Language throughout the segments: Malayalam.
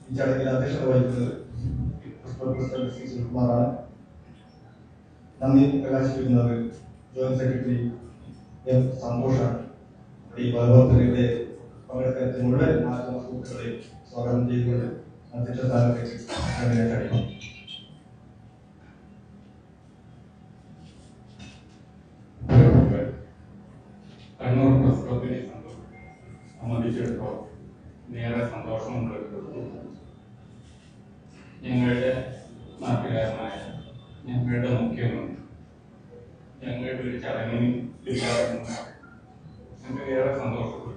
ഈ ചടങ്ങിൽ അധ്യക്ഷത വഹിക്കുന്നത് പ്രസിഡന്റ് ശ്രീ സുകുമാറാണ്. നന്ദി പ്രകാശിപ്പിക്കുന്നത് ജോയിന്റ് സെക്രട്ടറി എം സന്തോഷാണ്. ഈ ബോധവൽക്കരണയുടെ പങ്കെടുക്കുന്ന മുഴുവൻ മാധ്യമ സുഹൃത്തുക്കളെയും സ്വാഗതം ചെയ്തുകൊണ്ട് അധ്യക്ഷ സ്ഥാനത്തേക്ക് ക്ഷണിക്കുന്നു. കണ്ണൂർ പ്രസ് ക്ലബിനെ സംബന്ധിച്ചിടത്തോളം ഏറെ സന്തോഷമുണ്ട്. ഞങ്ങളുടെ നാട്ടുകാരനായ ഞങ്ങളുടെ മുഖ്യമന്ത്രി ഞങ്ങളുടെ ഒരു ചടങ്ങിന് ഞങ്ങൾക്ക് ഏറെ സന്തോഷപ്പെട്ടു.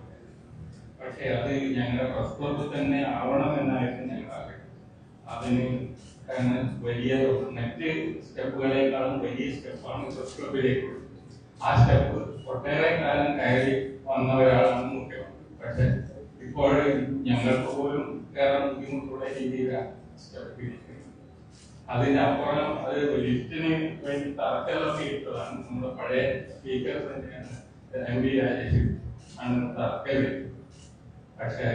പക്ഷെ അത് ഞങ്ങളുടെ പ്രസ് ക്ലബിൽ തന്നെ ആവണമെന്നായിരുന്നു ഞങ്ങൾ ആഗ്രഹം. അതിന് കാരണം വലിയ മറ്റ് സ്റ്റെപ്പുകളെക്കാളും വലിയ സ്റ്റെപ്പാണ് പ്രസ് ക്ലബിലേക്കുള്ളത്. ആ സ്റ്റെപ്പ് ഒട്ടേറെ കാലം കയറി വന്ന ഒരാളാണ് മുഖ്യമന്ത്രി. പക്ഷെ ഇപ്പോൾ ഞങ്ങൾക്ക് പോലും കയറാൻ ബുദ്ധിമുട്ടുള്ള രീതിയിലാണ് സ്റ്റെപ്പ് ഇരിക്കുന്നത്. അതിനപ്പുറം അത് ലിഫ്റ്റിന് വേണ്ടി തറക്കല്ലൊക്കെ ഇട്ടതാണ്. നമ്മുടെ പഴയ സ്പീക്കർ തന്നെയാണ് എം വി രാജേഷ് ആണ് തറക്കല്. പക്ഷെ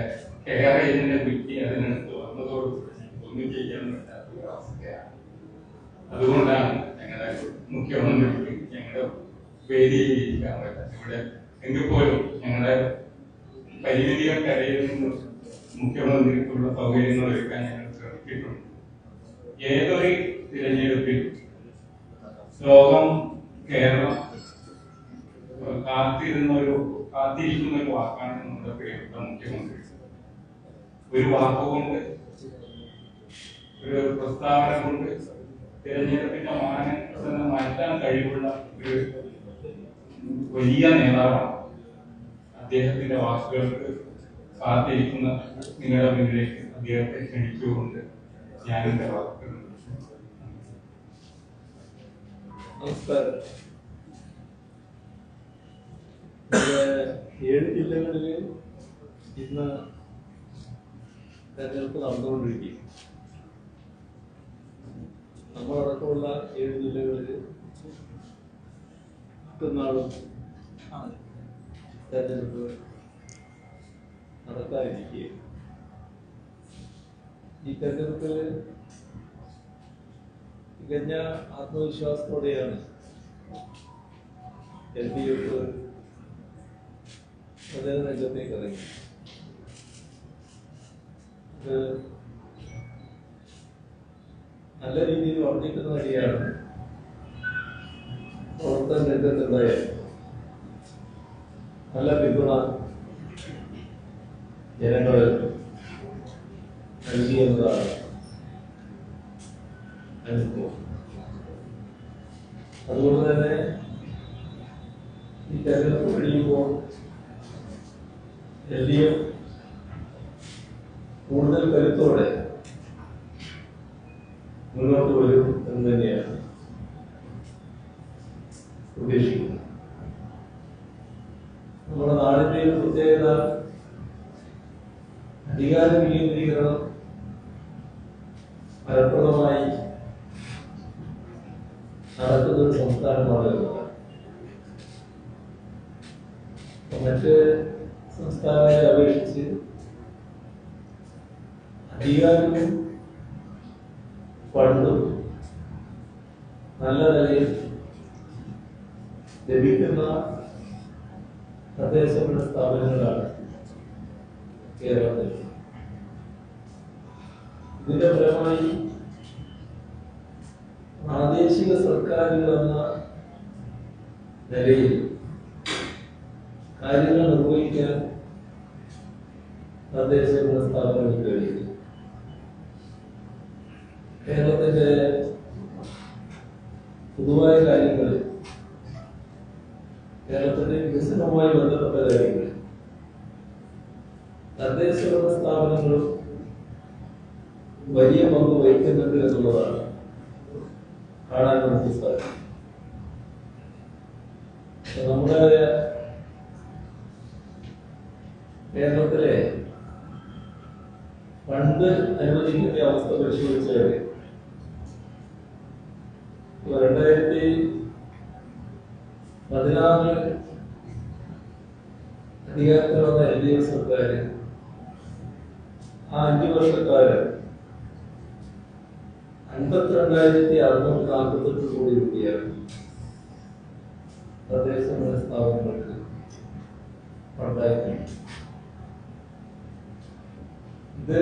കേരളത്തിന്റെ കുറ്റി അതിനടുത്ത് വന്നതോടുകൂടി ഒന്നും ചെയ്യാൻ പറ്റാത്ത ഒരു അവസ്ഥയാണ്. അതുകൊണ്ടാണ് ഞങ്ങളുടെ മുഖ്യമന്ത്രിക്ക് ഞങ്ങളുടെ വേദിയിൽ ഇരിക്കാൻ പറ്റാത്തത്. ഇവിടെ എങ്കിൽ പോലും ഞങ്ങളുടെ പരിമിതികൾക്കിടയിൽ നിന്ന് മുഖ്യമന്ത്രിക്കുള്ള സൗകര്യങ്ങൾ ഒരുക്കാൻ ഞങ്ങൾ ശ്രമിച്ചിട്ടുണ്ട്. ഏതൊരു തിരഞ്ഞെടുപ്പിൽ ലോകം കേരളം കാത്തിരിക്കുന്ന ഒരു വാക്കാണ് നമ്മുടെ പ്രിയപ്പെട്ട മുഖ്യമന്ത്രി. ഒരു വാക്കുകൊണ്ട്, ഒരു പ്രസ്താവന കൊണ്ട് തിരഞ്ഞെടുപ്പിന്റെ മാനങ്ങൾ മാറ്റാൻ കഴിവുള്ള ഒരു വലിയ നേതാവാണ്. അദ്ദേഹത്തിന്റെ വാക്കുകൾക്ക് കാത്തിരിക്കുന്ന നിങ്ങളുടെ മുന്നിലേക്ക് അദ്ദേഹത്തെ ക്ഷണിച്ചുകൊണ്ട് ഞാനെന്റെ വാക്കുകൾ. നമസ്കാരം. 7 ജില്ലകളിൽ ഇന്ന് തെരഞ്ഞെടുപ്പ് നടന്നുകൊണ്ടിരിക്കും. നമ്മളടക്കമുള്ള 7 ജില്ലകളിൽ മറ്റന്നാളും തെരഞ്ഞെടുപ്പ് നടത്താനിരിക്കുക. ഈ തെരഞ്ഞെടുപ്പിൽ തികഞ്ഞ ആത്മവിശ്വാസത്തോടെയാണ് LDF പ്രചരണ രംഗത്തേക്ക് ഇറങ്ങി. ഇത് നല്ല രീതിയിൽ വർദ്ധിക്കുന്ന വഴിയാണ് പ്രവർത്തന രംഗത്തുണ്ടായ നല്ല പിന്തുണ ജനങ്ങൾ നൽകിയെന്നതാണ് അനുഭവം. അതുകൊണ്ട് തന്നെ ഈ തെരഞ്ഞെടുപ്പ് കഴിയുമ്പോൾ LDF കൂടുതൽ കരുത്തോടെ മുന്നോട്ട് വരും എന്ന് തന്നെയാണ് പ്രതീക്ഷിക്കുന്നത്. നമ്മുടെ നാടിന്റെ ഒരു പ്രത്യേകത അധികാര വികേന്ദ്രീകരണം ഫലപ്രദമായി നടക്കുന്ന ഒരു സംസ്ഥാനമാണ് എന്നതാണ്. മറ്റ് സംസ്ഥാനങ്ങളെ അപേക്ഷിച്ച് അധികാരവും ഫണ്ടും നല്ല നിലയിൽ ലഭിക്കുന്ന തദ്ദേശഭരണ സ്ഥാപനങ്ങളാണ് കേരളത്തിൽ. ഇതിന്റെ ഫലമായി പ്രാദേശിക സർക്കാരുകൾ എന്ന നിലയിൽ കാര്യങ്ങൾ നിർവഹിക്കാൻ തദ്ദേശഭരണ സ്ഥാപനങ്ങൾക്ക് കഴിയും. കേരളത്തിന്റെ പൊതുവായ കാര്യങ്ങൾ, കേരളത്തിന്റെ വികസനവുമായി ബന്ധപ്പെട്ട കാര്യങ്ങൾ തദ്ദേശഭരണ സ്ഥാപനങ്ങളും വലിയ പങ്ക് വഹിക്കുന്നുണ്ട് എന്നുള്ളതാണ് കാണാൻ നമുക്ക് സാധിക്കും. നമ്മുടെ കേരളത്തിലെ ഫണ്ട് അനുവദിക്കുന്ന അവസ്ഥ പരിശോധിച്ചാൽ 2016 അധികാരത്തിൽ വന്ന LDF സർക്കാർ ആ 5 വർഷക്കാലം 52,648 കോടി രൂപയാണ് തദ്ദേശ സ്ഥാപനങ്ങൾക്ക് ഫണ്ടായി. ഇത്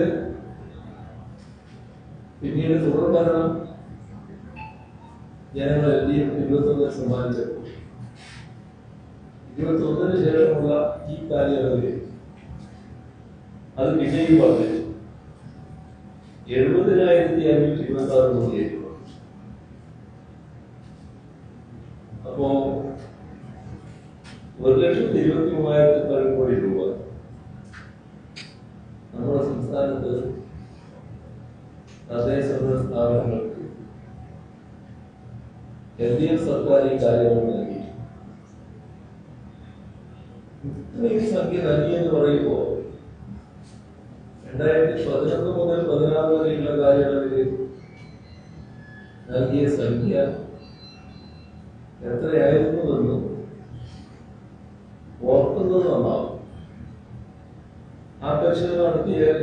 പിന്നീട് തുടർഭരണം ജനങ്ങൾ LDF 21 സമ്മാനിച്ചപ്പോൾ 21 ശേഷമുള്ള ഈ കാലയളവിൽ അത് പിന്നെയും വർദ്ധിച്ചു 70,526 കോടിയായി. അപ്പോ 1,23,000 കോടി രൂപ നമ്മുടെ സംസ്ഥാനത്ത് തദ്ദേശ സ്ഥാപനങ്ങൾക്ക് LDF സർക്കാർ ഈ കാലയളവ് നൽകി. ഇത്രയും സംഖ്യ നൽകിയെന്ന് പറയുമ്പോൾ 2011 മുതൽ 16 വരെയുള്ള കാലയളവിൽ നൽകിയ സംഖ്യ എത്രയായിരുന്നുവെന്നും ഓർക്കുന്നത് നന്നാവും. ആ പരിശോധന നടത്തിയാൽ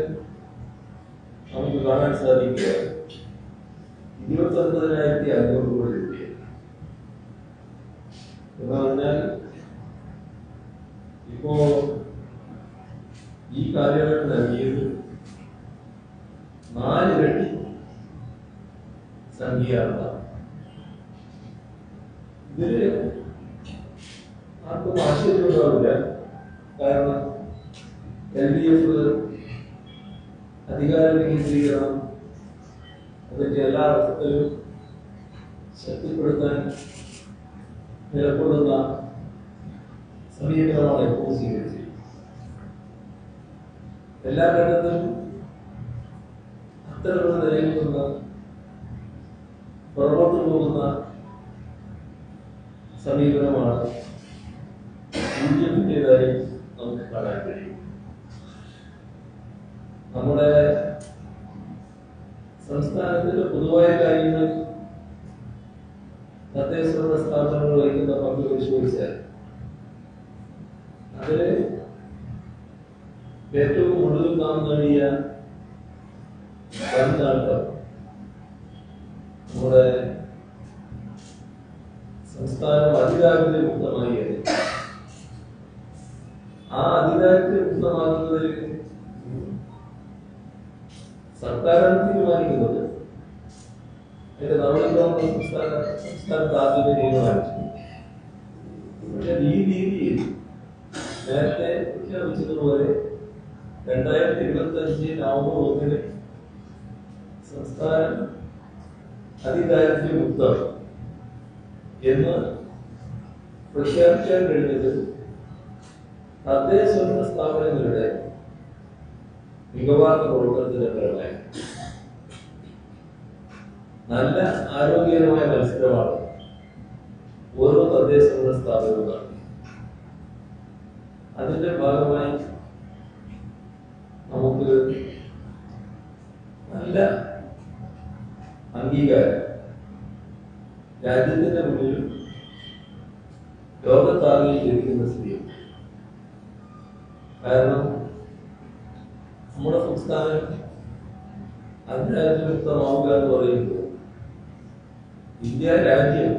നമുക്ക് കാണാൻ സാധിക്കുക 29,500 കോടി രൂപയാണ്. എന്ന് പറഞ്ഞാൽ ഇപ്പോ ഈ കാലയളവിൽ നൽകിയത് 4 ഇരട്ടി സംഖ്യയാണ്. ഇതില് ആർക്കും ആശ്ചര്യമുണ്ടാവില്ല. കാരണം LDF അധികാര കേന്ദ്രീകരണം അതിന്റെ എല്ലാ അർത്ഥത്തിലും ശക്തിപ്പെടുത്താൻ നിലകൊള്ളുന്ന സമീപനമാണ് ഇപ്പോൾ സ്വീകരിച്ചത്. എല്ലാ ഘട്ടത്തിലും അത്തരമുള്ള നിലയിൽ നിന്ന് പുറകോട്ട് പോകുന്ന സമീപനമാണ് UDF-ന്റേതായി നമുക്ക് കാണാൻ കഴിയും. നമ്മുടെ സംസ്ഥാനത്തിന്റെ പൊതുവായ കാര്യങ്ങൾ തദ്ദേശ സ്ഥാപനങ്ങൾ വഹിക്കുന്ന പങ്ക് പരിശോധിച്ചാൽ അതില് ഏറ്റവും ഒടുവിൽ നാം നേടിയ നേട്ടം നമ്മുടെ സംസ്ഥാനം അതിദാരിദ്ര്യ മുക്തമായി. ആ അതിദാരിദ്ര്യ മുക്തമാകുന്നതിൽ സർക്കാരാണ് തീരുമാനിക്കുന്നത്. അതിന്റെ നടപടിക്രമങ്ങൾ സംസ്ഥാനത്ത് ആദ്യമേ തീരുമാനിച്ചു. പക്ഷെ ഈ രീതിയിൽ നേരത്തെ പ്രഖ്യാപിച്ചതുപോലെ 2025 നവംബർ 1 സംസ്ഥാനം അതിദാരിദ്ര്യ മുക്തം എന്ന് പ്രഖ്യാപിക്കാൻ കഴിഞ്ഞത് തദ്ദേശ സ്ഥാപനങ്ങളുടെ മികവാർന്ന പ്രവർത്തനത്തിന്റെ ഫലമായി. നല്ല ആരോഗ്യകരമായ മത്സരമാണ് ഓരോ തദ്ദേശ സ്ഥാപനവും നടത്തി. അതിന്റെ ഭാഗമായി നമുക്ക് നല്ല അംഗീകാരം രാജ്യത്തിന്റെ മുന്നിൽ ലോകത്താകെ ലഭിക്കുന്ന സ്ഥിതിയുണ്ട്. കാരണം നമ്മുടെ സംസ്ഥാനം അതിദാരിദ്ര്യമുക്തമാവുക എന്ന് പറയുമ്പോൾ ഇന്ത്യ രാജ്യം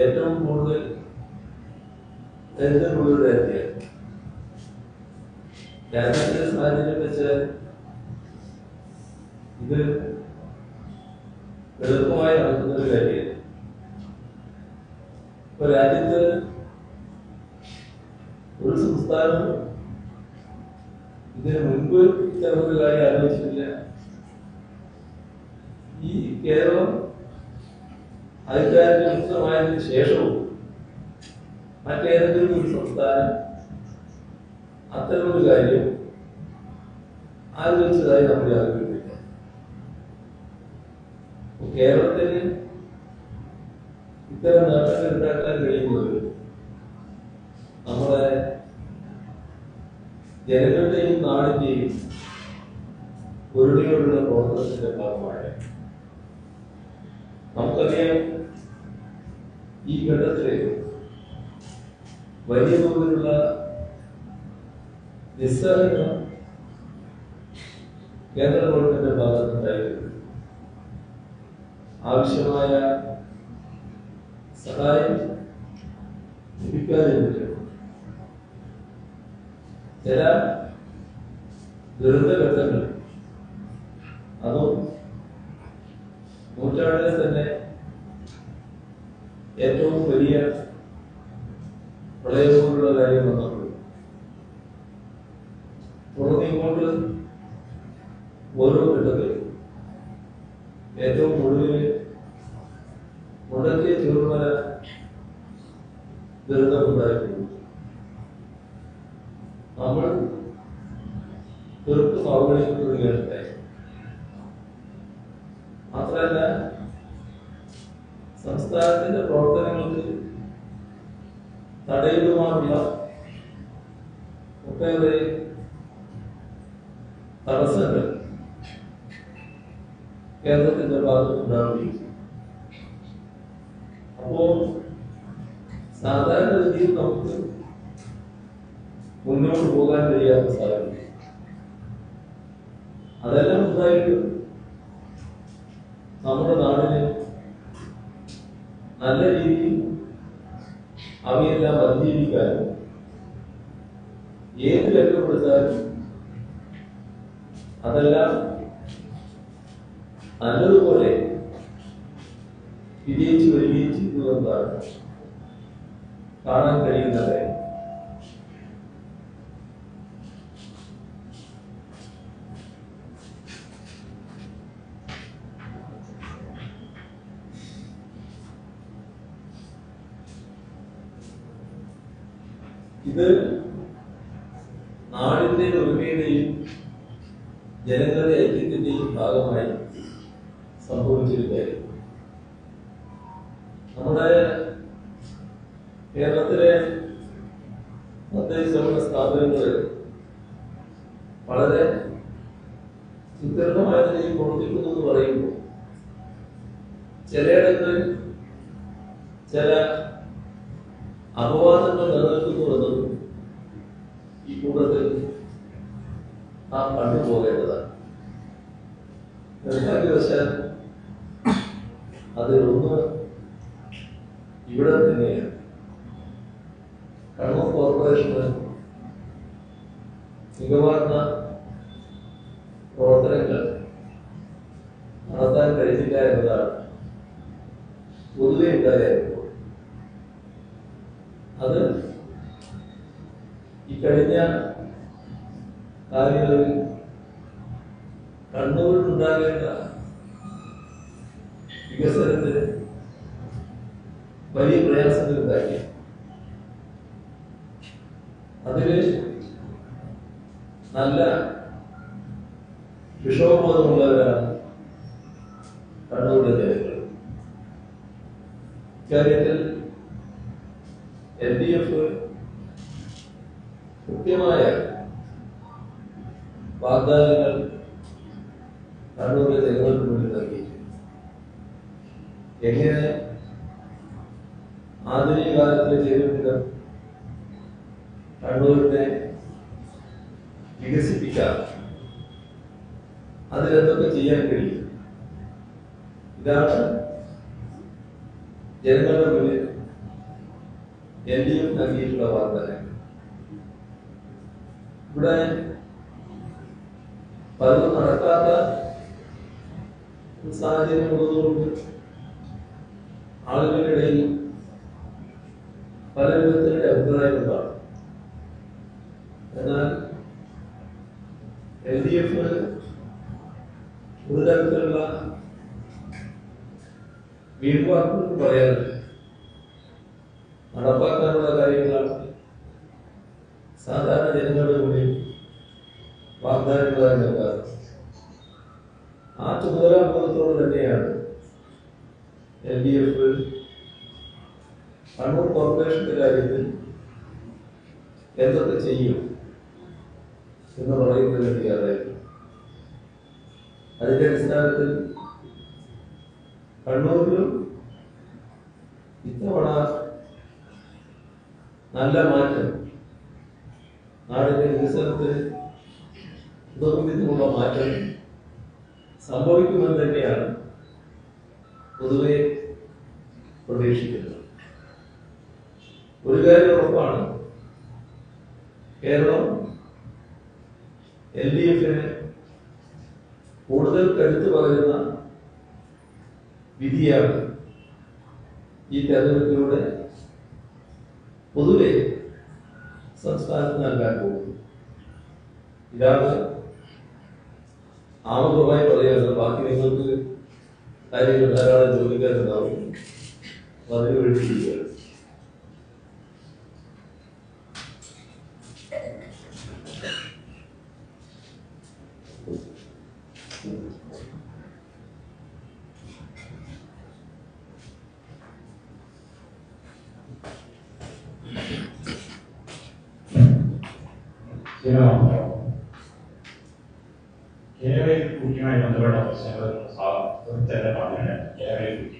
ഏറ്റവും കൂടുതൽ ദരിദ്രമുള്ള രാജ്യമാണ്. രാജ്യത്തിന്റെ സാഹചര്യം വെച്ചാൽ ഇത് എളുപ്പമായി നടക്കുന്ന ഒരു കാര്യമാണ്. ഇപ്പൊ രാജ്യത്ത് ഒരു സംസ്ഥാനം ഇതിന് മുൻപ് ഇത്തരമൊരു കാര്യം ആലോചിച്ചിട്ടില്ല. ഈ കേരളം അതിദാരിദ്ര്യമുക്തമായതിനു ശേഷവും മറ്റേതെങ്കിലും ഒരു സംസ്ഥാനം അത്തരമൊരു കാര്യം ആലോചിച്ചതായി നമ്മൾ ആഗ്രഹിക്കില്ല. കേരളത്തിന് ഇത്തരം നേട്ടങ്ങൾ ഉണ്ടാക്കാൻ കഴിയുന്നത് നമ്മുടെ ജനങ്ങളുടെയും നാടിന്റെയും ഒരുമയോടുള്ള പ്രവർത്തനത്തിന്റെ ഭാഗമാണ്. നമുക്കറിയാം ഈ ഘട്ടത്തില് വലിയ തോതിലുള്ള നിസ്സഹകരണം കേന്ദ്ര ഗവൺമെന്റിന്റെ ഭാഗത്തുണ്ടായിരുന്നു. ആവശ്യമായ സഹായം ലഭിക്കാതിരുന്നില്ല. ചില ദുരന്തഘട്ടങ്ങൾ, അതും നൂറ്റാണ്ടിൽ തന്നെ ഏറ്റവും വലിയ പ്രളയമുള്ള കാര്യം വന്നപ്പോൾ തുടർന്നിങ്ങോട്ട് ഓരോ ഘട്ടത്തിലും ഏറ്റവും ഒടുവിൽ മുടക്കിയ ചുരുമല ദുരന്തമുണ്ടായിട്ടുണ്ട്. നമ്മൾ തീർത്തും അവഗണിക്കപ്പെടുകയുണ്ടായി. മാത്രമല്ല, സംസ്ഥാനത്തിന്റെ പ്രവർത്തനങ്ങൾക്ക് തടയിടുവാനുള്ള ഒട്ടേറെ തടസ്സങ്ങൾ കേന്ദ്രത്തിന്റെ ഭാഗത്തുണ്ടാവുകയും, അപ്പോ സാധാരണ രീതിയിൽ നമുക്ക് മുന്നോട്ട് പോകാൻ കഴിയാത്ത സാഹചര്യം. അതെല്ലാം ഉണ്ടായിട്ട് നമ്മുടെ നാടിന് നല്ല രീതിയിൽ അവയെല്ലാം അതിജീവിക്കാനും ഏത് രംഗപ്പെടുത്താനും അതെല്ലാം നല്ലതുപോലെ വിജയിച്ചു വരികയും ചെയ്തു എന്നാണ് കാണാൻ കഴിയുന്നത്. ഇത് നാടിന്റെ ഒരുമയുടെയും ജനങ്ങളുടെ ഐക്യത്തിന്റെയും ഭാഗമായി സംഭവിച്ചിരിക്കുകയായിരുന്നു. നമ്മുടെ കേരളത്തിലെ തദ്ദേശ സ്ഥാപനങ്ങൾ വളരെ സുദൃഢമായ നിലയിൽ പ്രവർത്തിക്കുന്നു എന്ന് പറയുമ്പോൾ ചിലയിടത്ത് ചില അപവാദങ്ങൾ നിലനിൽക്കുന്നുവെന്നും ഈ കൂട്ടത്തിൽ നാം കണ്ടുപോകേണ്ടതാണ്. നിർഭാഗ്യവശാൽ അതിലൊന്ന് ഇവിടെ തന്നെയാണ്. കണ്ണൂർ കോർപ്പറേഷന് മികവാർന്ന പ്രവർത്തനങ്ങൾ നടത്താൻ കഴിഞ്ഞില്ല എന്നതാണ് പൊതുവെ ഉണ്ടായിരുന്നു. അത് ഈ കഴിഞ്ഞ കാലങ്ങളിൽ കണ്ണൂരിൽ ഉണ്ടാകേണ്ട വികസനത്തിന് വലിയ പ്രയാസങ്ങൾ ഉണ്ടാക്കി. അതില് നല്ല വിഷമബോധമുള്ളവരാണ് കണ്ണൂരിലെ ജനങ്ങൾ. ഇക്കാര്യത്തിൽ LDF കൃത്യമായ വാഗ്ദാനങ്ങൾ കണ്ണൂരിലെ ജനങ്ങൾക്ക് മുന്നിൽ നൽകി. എങ്ങനെ ആധുനിക കാലത്തെ ജീവിതം കണ്ണൂരിനെ വികസിപ്പിക്കാം, അതിലെന്തൊക്കെ ചെയ്യാൻ കഴിയും, ഇതാണ് ജനങ്ങളുടെ മുന്നിൽ LDF നൽകിയിട്ടുള്ള വാഗ്ദാനം. ഇവിടെ പലതും നടക്കാത്ത സാഹചര്യം ഉള്ളതുകൊണ്ട് ആളുകളുടെ ഇടയിൽ പല വിധത്തിലുള്ള അഭിപ്രായങ്ങളുണ്ടാണ്. എന്നാൽ LDF ഒരു തരത്തിലുള്ള വീഴ്വാക്കുകൾ പറയാറില്ല. നടപ്പാക്കാനുള്ള കാര്യങ്ങളാണ് സാധാരണ ജനങ്ങളുടെ മുന്നിൽ വാഗ്ദാനങ്ങളായി നൽകാറ്. ആ ചുമതലാബോധത്തോടെ തന്നെയാണ് LDF കണ്ണൂർ കോർപ്പറേഷന്റെ കാര്യത്തിൽ എന്തൊക്കെ ചെയ്യും എന്ന് പറയുന്നത് തയ്യാറായിരുന്നു. അതിന്റെ അടിസ്ഥാനത്തിൽ കണ്ണൂരിലും ഇത്തവണ നല്ല മാറ്റം നാടിന്റെ വികസനത്തിന് ഇതൊന്നും ഇതിനുള്ള മാറ്റം സംഭവിക്കുമെന്ന് തന്നെയാണ് പൊതുവെ പ്രതീക്ഷിക്കുന്നത്. ഒരു കാര്യം ഉറപ്പാണ്, കേരളം LDFന് കൂടുതൽ കരുത്ത് പകരുന്ന വിധിയാണ് ഈ തെരഞ്ഞെടുപ്പിലൂടെ പൊതുവെ സംസ്ഥാനത്ത് നൽകാൻ പോകുന്നു. ഇതാണ് ആമുഖമായി പറയുന്നത്. ബാക്കി നിങ്ങൾക്ക് കാര്യങ്ങൾ ധാരാളം ജോലിക്കാരുണ്ടാവും, അതിന് വേണ്ടിയിരിക്കുകയാണ്. കേരളയിൽ കുട്ടിയുമായി ബന്ധപ്പെട്ട പ്രശ്നങ്ങൾ തന്നെ പറഞ്ഞിട്ടുണ്ട്. കേരളയിൽ കുട്ടി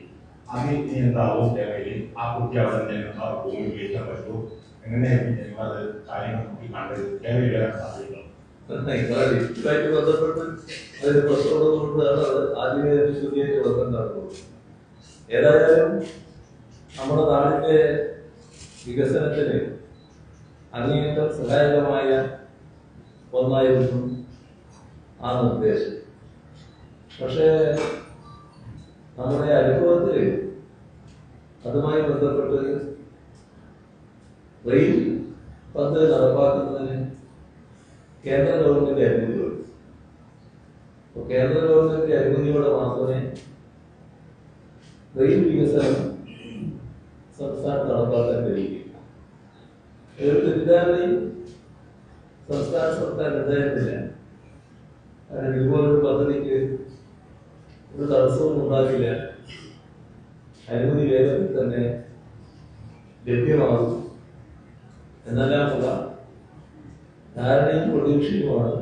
അതിൽ എന്താവും, കേരളയിൽ ആ കുട്ടി അവിടെ ജനങ്ങൾ ഭൂമി ഉപയോഗിക്കാൻ പറ്റൂ, എങ്ങനെയായിരിക്കും ജനങ്ങൾ കാര്യങ്ങൾ നോക്കി കണ്ടത് കേരളയിൽ വരാൻ സാധ്യതയുണ്ടോ? ഇതുമായിട്ട് ബന്ധപ്പെട്ട് അതിന് പ്രശ്നമുള്ളതുകൊണ്ടാണ് ആദ്യമേ ശുദ്ധിയായിട്ട് ബന്ധമുണ്ടാകുന്നത്. ഏതായാലും നമ്മുടെ നാടിന്റെ വികസനത്തിന് അങ്ങേയറ്റം സഹായകമായ ഒന്നായിരുന്നു ആ നിർദ്ദേശം. പക്ഷേ നമ്മുടെ അനുഭവത്തിൽ അതുമായി ബന്ധപ്പെട്ട് റെയിൽ പദ്ധതി നടപ്പാക്കുന്നതിന് കേന്ദ്ര ഗവൺമെന്റ് അനുമതി കൊടുക്കും. അപ്പോൾ കേന്ദ്ര ഗവൺമെന്റിന്റെ അനുമതിയോടെ മാത്രമേ റെയിൽ വികസനം സംസ്ഥാനത്ത് നടപ്പാക്കാൻ കഴിയുകയുള്ളൂ. ഒരു തെറ്റിദ്ധാരണയും സംസ്ഥാന സർക്കാർ ഉണ്ടായിരുന്നില്ല. കാരണം ഇതുപോലൊരു പദ്ധതിക്ക് ഒരു തടസ്സവും ഉണ്ടാകില്ല, അനുമതി വേഗത്തിൽ തന്നെ ലഭ്യമാകും എന്നെല്ലാമുള്ള ധാരണയും പ്രതീക്ഷയുമാണ്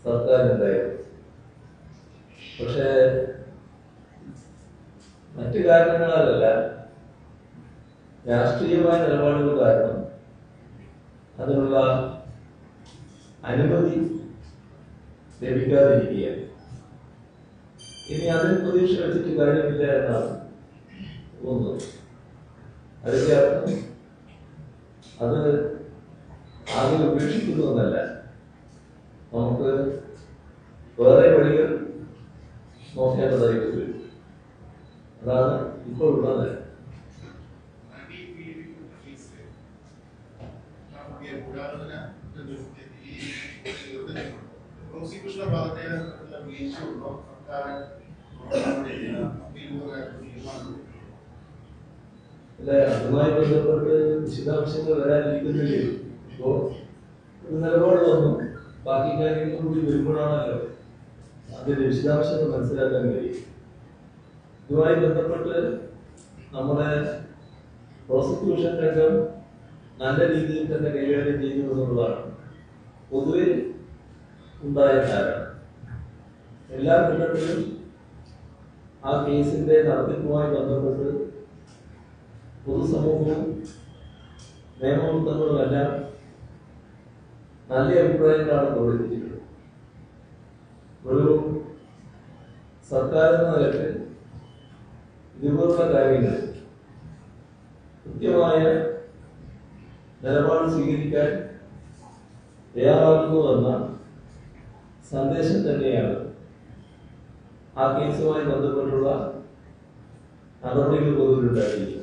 സർക്കാരിനുണ്ടായത്. പക്ഷേ മറ്റു കാരണങ്ങളാലല്ല, രാഷ്ട്രീയമായ നിലപാടുകൾ കാരണം അതിനുള്ള അനുമതി ലഭിക്കാതിരിക്കുകയാണ്. ഇനി അതിന് പ്രതീക്ഷ വെച്ചിട്ട് കാര്യമില്ല എന്നാണ് തോന്നുന്നത്. അതിന്റെ അർത്ഥം അത് ആകെ ഉപേക്ഷിക്കുന്നു എന്നല്ല, നമുക്ക് വേറെ വഴികൾ നോക്കേണ്ടതായിട്ട് വരും. അതാണ് ഇപ്പോൾ ഉള്ളത്. പ്രോസിക്യൂഷന്റെ ഭാഗത്തെ വീഴ്ചയുണ്ടോ സർക്കാർ? അല്ലെ, അതുമായി ബന്ധപ്പെട്ട് വിശദാംശങ്ങൾ വരാനിരിക്കുന്നില്ലേ. ഇപ്പോ ഒരു നിലപാട് വന്നു, ബാക്കി കാര്യങ്ങൾ കൂടി വരുമ്പോഴാണല്ലോ അതിന്റെ വിശദാംശങ്ങൾ മനസ്സിലാക്കാൻ കഴിയും. ഇതുമായി ബന്ധപ്പെട്ട് നമ്മുടെ പ്രോസിക്യൂഷൻ രംഗം നല്ല രീതിയിൽ തന്നെ കൈകാര്യം ചെയ്യുന്നു എന്നുള്ളതാണ് പൊതുവെ ഉണ്ടായ കാരണം. എല്ലാ ഘട്ടത്തിലും ആ കേസിന്റെ നടത്തിപ്പുമായി ബന്ധപ്പെട്ട് പൊതുസമൂഹവും നിയമവൃത്തങ്ങളുമെല്ലാം നല്ല അഭിപ്രായങ്ങളാണ് പ്രകടിപ്പിച്ചിട്ടുള്ളത്. ഒരു സർക്കാർ എന്ന നിലയ്ക്ക് ഇതുപോലുള്ള കാര്യങ്ങൾ കൃത്യമായ നിലപാട് സ്വീകരിക്കാൻ തയ്യാറാകുന്നുവെന്ന സന്ദേശം തന്നെയാണ് ആ കേസുമായി ബന്ധപ്പെട്ടുള്ള നടപടികൾ പൊതുവിലുണ്ടായിരിക്കുന്നത്.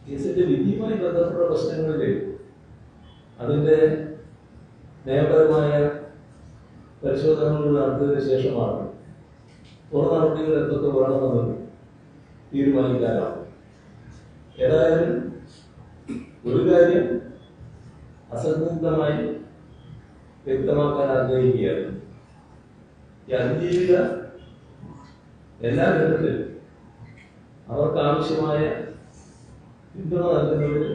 കേസിന്റെ വിധിയുമായി ബന്ധപ്പെട്ട പ്രശ്നങ്ങളിൽ അതിന്റെ നിയമപരമായ പരിശോധനകൾ നടത്തിയതിനു ശേഷമാണ് തുടർ നടപടികൾ എന്തൊക്കെ വേണമെന്ന് തീരുമാനിക്കാനാവും. ഏതായാലും ഒരു കാര്യം അസന്നിഗ്ധമായി വ്യക്തമാക്കാൻ ആഗ്രഹിക്കുകയാണ്. ഈ അതിജീവിത എല്ലാ ഘട്ടത്തിലും അവർക്ക് ആവശ്യമായ പിന്തുണ നൽകുന്നതിൽ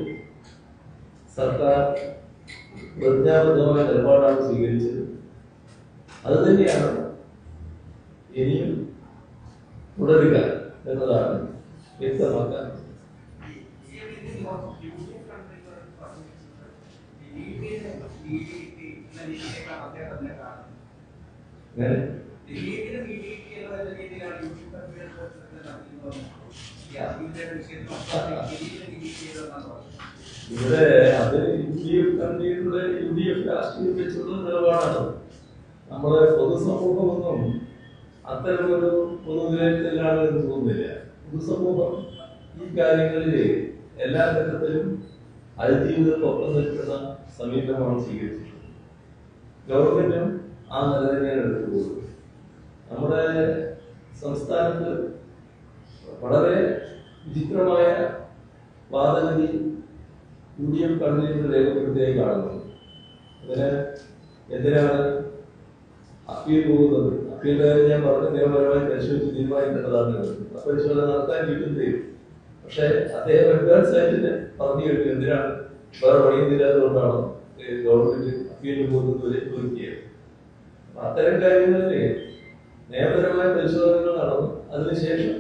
സർക്കാർ പ്രതിജ്ഞാബദ്ധമായ നിലപാടാണ് സ്വീകരിച്ചത്. അതുതന്നെയാണ് ഇനിയും തുടരുക എന്നതാണ് വ്യക്തമാക്കാൻ. ഇവിടെ അത് UDF കൺവീനറുടെ UDF രാഷ്ട്രീയം വെച്ചുള്ള നിലപാടാണ്. നമ്മുടെ പൊതുസമൂഹമൊന്നും അത്തരമൊരു പൊതുവിലയിരുത്തലാണ് എന്ന് തോന്നുന്നില്ല. പൊതുസമൂഹം ഈ കാര്യങ്ങളിൽ എല്ലാ ഘട്ടത്തിലും അതിജീവിതത്തിനൊപ്പം നിൽക്കുന്ന സമീപനമാണ് സ്വീകരിച്ചിട്ടുള്ളത്. ഗവൺമെന്റും ആ നില തന്നെയാണ് എടുത്തു പോകുന്നത്. നമ്മുടെ സംസ്ഥാനത്ത് വളരെ വിചിത്രമായ വാദഗതി UDF കൺവീനർ രേഖപ്പെടുത്തിയായി കാണുന്നു. അതിന് എന്തിനാണ് അപ്പീൽ പോകുന്നത്? അപ്പീൽ ഞാൻ പറഞ്ഞ നിയമപരമായി പരിശോധിച്ച് തീരുമാനിക്കേണ്ടതാണ്. പരിശോധന നടത്താൻ കിട്ടുന്നത്. പക്ഷെ അദ്ദേഹം വെബ്സൈറ്റിന് പറഞ്ഞു കഴിഞ്ഞു എന്തിനാണ് വേറെ വഴിയില്ലാത്തതുകൊണ്ടാണ് ഗവൺമെന്റ് അപ്പീൽ പോകുന്നത് ഒരുക്കിയത്. അത്തരം കാര്യങ്ങളിൽ നിയമപരമായ പരിശോധനകൾ നടന്നു. അതിനുശേഷം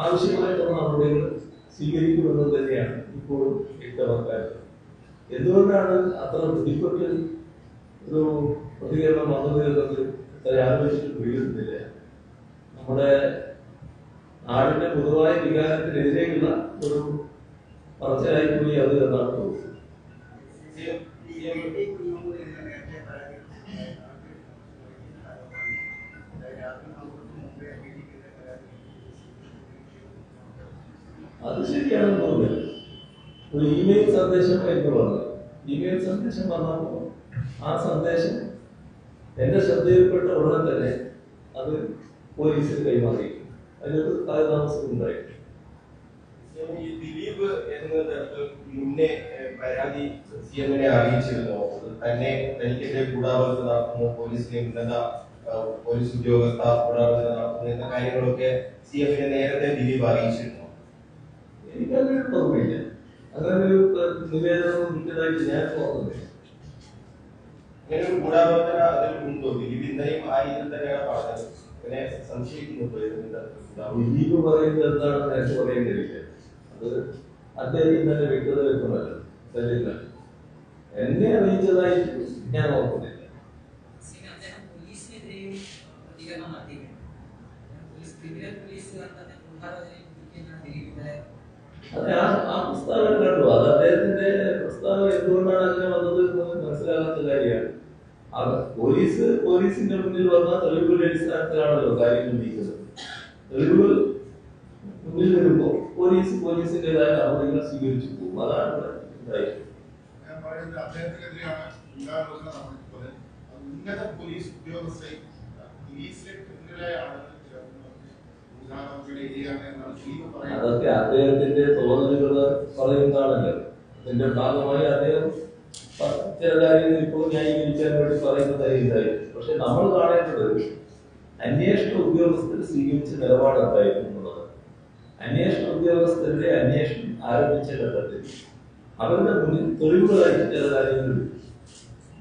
ആവശ്യമായ നടപടികൾ സ്വീകരിക്കുമെന്ന് തന്നെയാണ് ഇപ്പോഴും വ്യക്തമാക്കാറുള്ളത്. എന്തുകൊണ്ടാണ് അത്ര ബുദ്ധിമുട്ട് ഒരു പ്രതികരണം വന്നത് എന്നത് ഇത്ര ആലോചിച്ചിട്ട് വീഴുന്നില്ല. നമ്മുടെ നാടിന്റെ പൊതുവായ വികാരത്തിനെതിരെയുള്ള ഒരു പറച്ചിലായി കൂടി അത് എന്നാണ് തോന്നുന്നത്. അത് ശരിയാണെന്ന് തോന്നുന്നില്ല. ഒരു ഇമെയിൽ സന്ദേശം എന്ന് പറഞ്ഞു. ഇമെയിൽ സന്ദേശം വന്നപ്പോൾ ആ സന്ദേശം എന്റെ ശ്രദ്ധയിൽപ്പെട്ട ഉടനെ തന്നെ അത് പോലീസിന് കൈമാറി. അതിനൊരു കാലതാമസം ഉണ്ടായി. ഈ ദിലീപ് എന്ന മുന്നേ പരാതി CM-നെ അറിയിച്ചിരുന്നു. തന്നെ തനിക്കെതിരെ ഗൂഢാലോചന നടത്തുന്നു, പോലീസിനെ ഉന്നത പോലീസ് ഉദ്യോഗസ്ഥ ഗൂഢാലോചന നടത്തുന്നു എന്ന കാര്യങ്ങളൊക്കെ CM-നെ നേരത്തെ ദിലീപ് അറിയിച്ചിരുന്നു. എനിക്കങ്ങനെ ഓർമ്മയില്ല. അങ്ങനെ ഒരു നിവേദനം കിട്ടിയതായിട്ട് ഞാൻ ഓർക്കുന്നില്ല. അങ്ങനെ ഒരു ഗൂഢാലോചന അതിൽ ഉണ്ടോ? ദിലീപ് ഇന്നലെയും ആ രീതിയിൽ തന്നെയാണ് പറഞ്ഞത്. അങ്ങനെ സംശയിക്കുന്നുണ്ടോ? ദിലീപ് പറയുന്നത് എന്താണെന്ന് എനിക്ക് പറയാൻ കഴിയില്ല. അത് അദ്ദേഹം തന്നെ വ്യക്തത വ്യക്തമല്ല. എന്നെ അറിയിച്ചതായിട്ട് ഞാൻ ഓർക്കുന്നില്ല. അതെ, ആ പ്രസ്താവന കണ്ടു. അത് അദ്ദേഹത്തിന്റെ പ്രസ്താവന എന്തുകൊണ്ടാണ് അങ്ങനെ വന്നത് എന്ന് മനസ്സിലാകാത്ത കാര്യമാണ്. പോലീസിന്റെ മുന്നിൽ വന്ന തെളിവുകളുടെ അടിസ്ഥാനത്തിലാണല്ലോ കാര്യങ്ങൾ നീക്കുന്നത്. തെളിവുകൾ മുന്നിൽ വരുമ്പോൾ പോലീസിന്റേതായ നടപടികൾ സ്വീകരിച്ചു പോകും. അതാണ് ഉണ്ടായത്. ഉന്നത പോലീസ് ഉദ്യോഗസ്ഥരെ പോലീസിലെ ആളുകൾ അതൊക്കെ അദ്ദേഹത്തിന്റെ തോന്നലുകൾ പറയുന്നതാണല്ലോ. അതിന്റെ ഭാഗമായി അദ്ദേഹം ചില കാര്യങ്ങൾ ഇപ്പോൾ ന്യായീകരിക്കാൻ വേണ്ടി പറയുന്നതായി. പക്ഷെ നമ്മൾ കാണേണ്ടത് അന്വേഷണ ഉദ്യോഗസ്ഥർ സ്വീകരിച്ച നിലപാട് എന്തായിരുന്നു എന്നുള്ളത്. അന്വേഷണ ഉദ്യോഗസ്ഥരുടെ അന്വേഷണം ആരംഭിച്ച ഘട്ടത്തിൽ അവരുടെ മുന്നിൽ തെളിവുകളായിട്ട് ചില കാര്യങ്ങളുണ്ട്.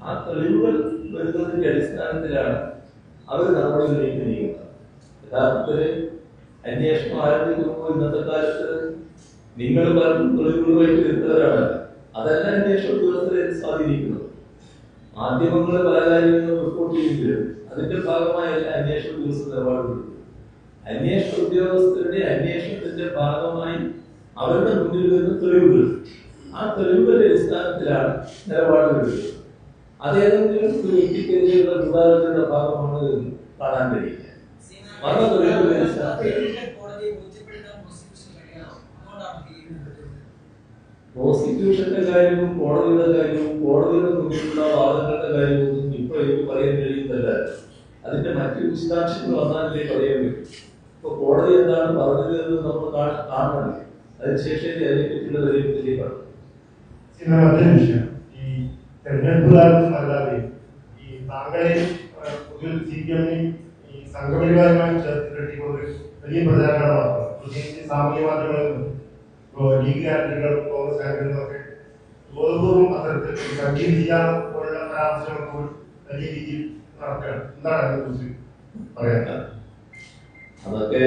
ആ തെളിവുകൾ വരുന്നതിന്റെ അടിസ്ഥാനത്തിലാണ് അവർ നടപടികളിലേക്ക് നീങ്ങുന്നത്. യഥാർത്ഥത്തിൽ അന്വേഷണം ആരംഭിക്കുമ്പോൾ ഇന്നത്തെ കാലത്ത് നിങ്ങൾ പലരും തെളിവുകളുമായിട്ട് വരുന്നവരാണ്. അതല്ല അന്വേഷണ ഉദ്യോഗസ്ഥരെ സ്വാധീനിക്കുന്നത്. മാധ്യമങ്ങൾ പല കാര്യങ്ങളും റിപ്പോർട്ട് ചെയ്യുമ്പോഴും അതിന്റെ ഭാഗമായല്ല അന്വേഷണ ഉദ്യോഗസ്ഥർ നിലപാടുകൾ. അന്വേഷണ ഉദ്യോഗസ്ഥരുടെ അന്വേഷണത്തിന്റെ ഭാഗമായി അവരുടെ മുന്നിൽ വരുന്ന തെളിവുകൾ, ആ തെളിവുകളുടെ അടിസ്ഥാനത്തിലാണ് നിലപാടുകൾ വരുന്നത്. അതേതെങ്കിലും ഒരു വ്യക്തിക്കെതിരെയുള്ള ഗൂഢാലോചനയുടെ ഭാഗമാണ് കാണാൻ കഴിയില്ല. വന്ന തെളിവുകളുടെ അടിസ്ഥാനത്തിൽ പ്രോസിക്യൂഷന്റെ കാര്യവും കോടതിയുടെ കാര്യവും കോടതിയുടെ മുന്നിലുള്ള വാദങ്ങളുടെ കാര്യവും ഇപ്പൊ എനിക്ക് പറയാൻ കഴിയുന്നില്ല. അതിന്റെ മറ്റു വിശദാംശങ്ങൾ വന്നാലേ പറയാൻ പറ്റും. ഇപ്പൊ കോടതി എന്താണ് പറഞ്ഞത് എന്ന് നമ്മൾ കാണണം. അതിനുശേഷം അതിനെപ്പറ്റിയുള്ള വിലയിരുത്തലേ കാണും. മറ്റൊരു വിഷയം, ഈ തെരഞ്ഞെടുപ്പ് കാലത്തും അല്ലാതെ ഈ താങ്കളെ CPM-നെയും ഈ സംഘപരിവാരമായി ചേർത്ത് കെട്ടിക്കൊണ്ട് വലിയ പ്രചാരണമാണ് നടത്തുന്നത്. പ്രത്യേകിച്ച് സാമൂഹ്യ മാധ്യമങ്ങളിൽ ലീഗ് കാൻഡിഡേറ്റുകൾ കോൺഗ്രസ് കാൻഡിഡേറ്റുകളൊക്കെ ബോധപൂർവ്വം അത്തരത്തിൽ സംഗീത ചെയ്യാൻ പോലുള്ള പരാമർശങ്ങൾ വലിയ രീതിയിൽ നടക്കുകയാണ്. എന്താണ് അതിനെക്കുറിച്ച് പറയാൻ? അതൊക്കെ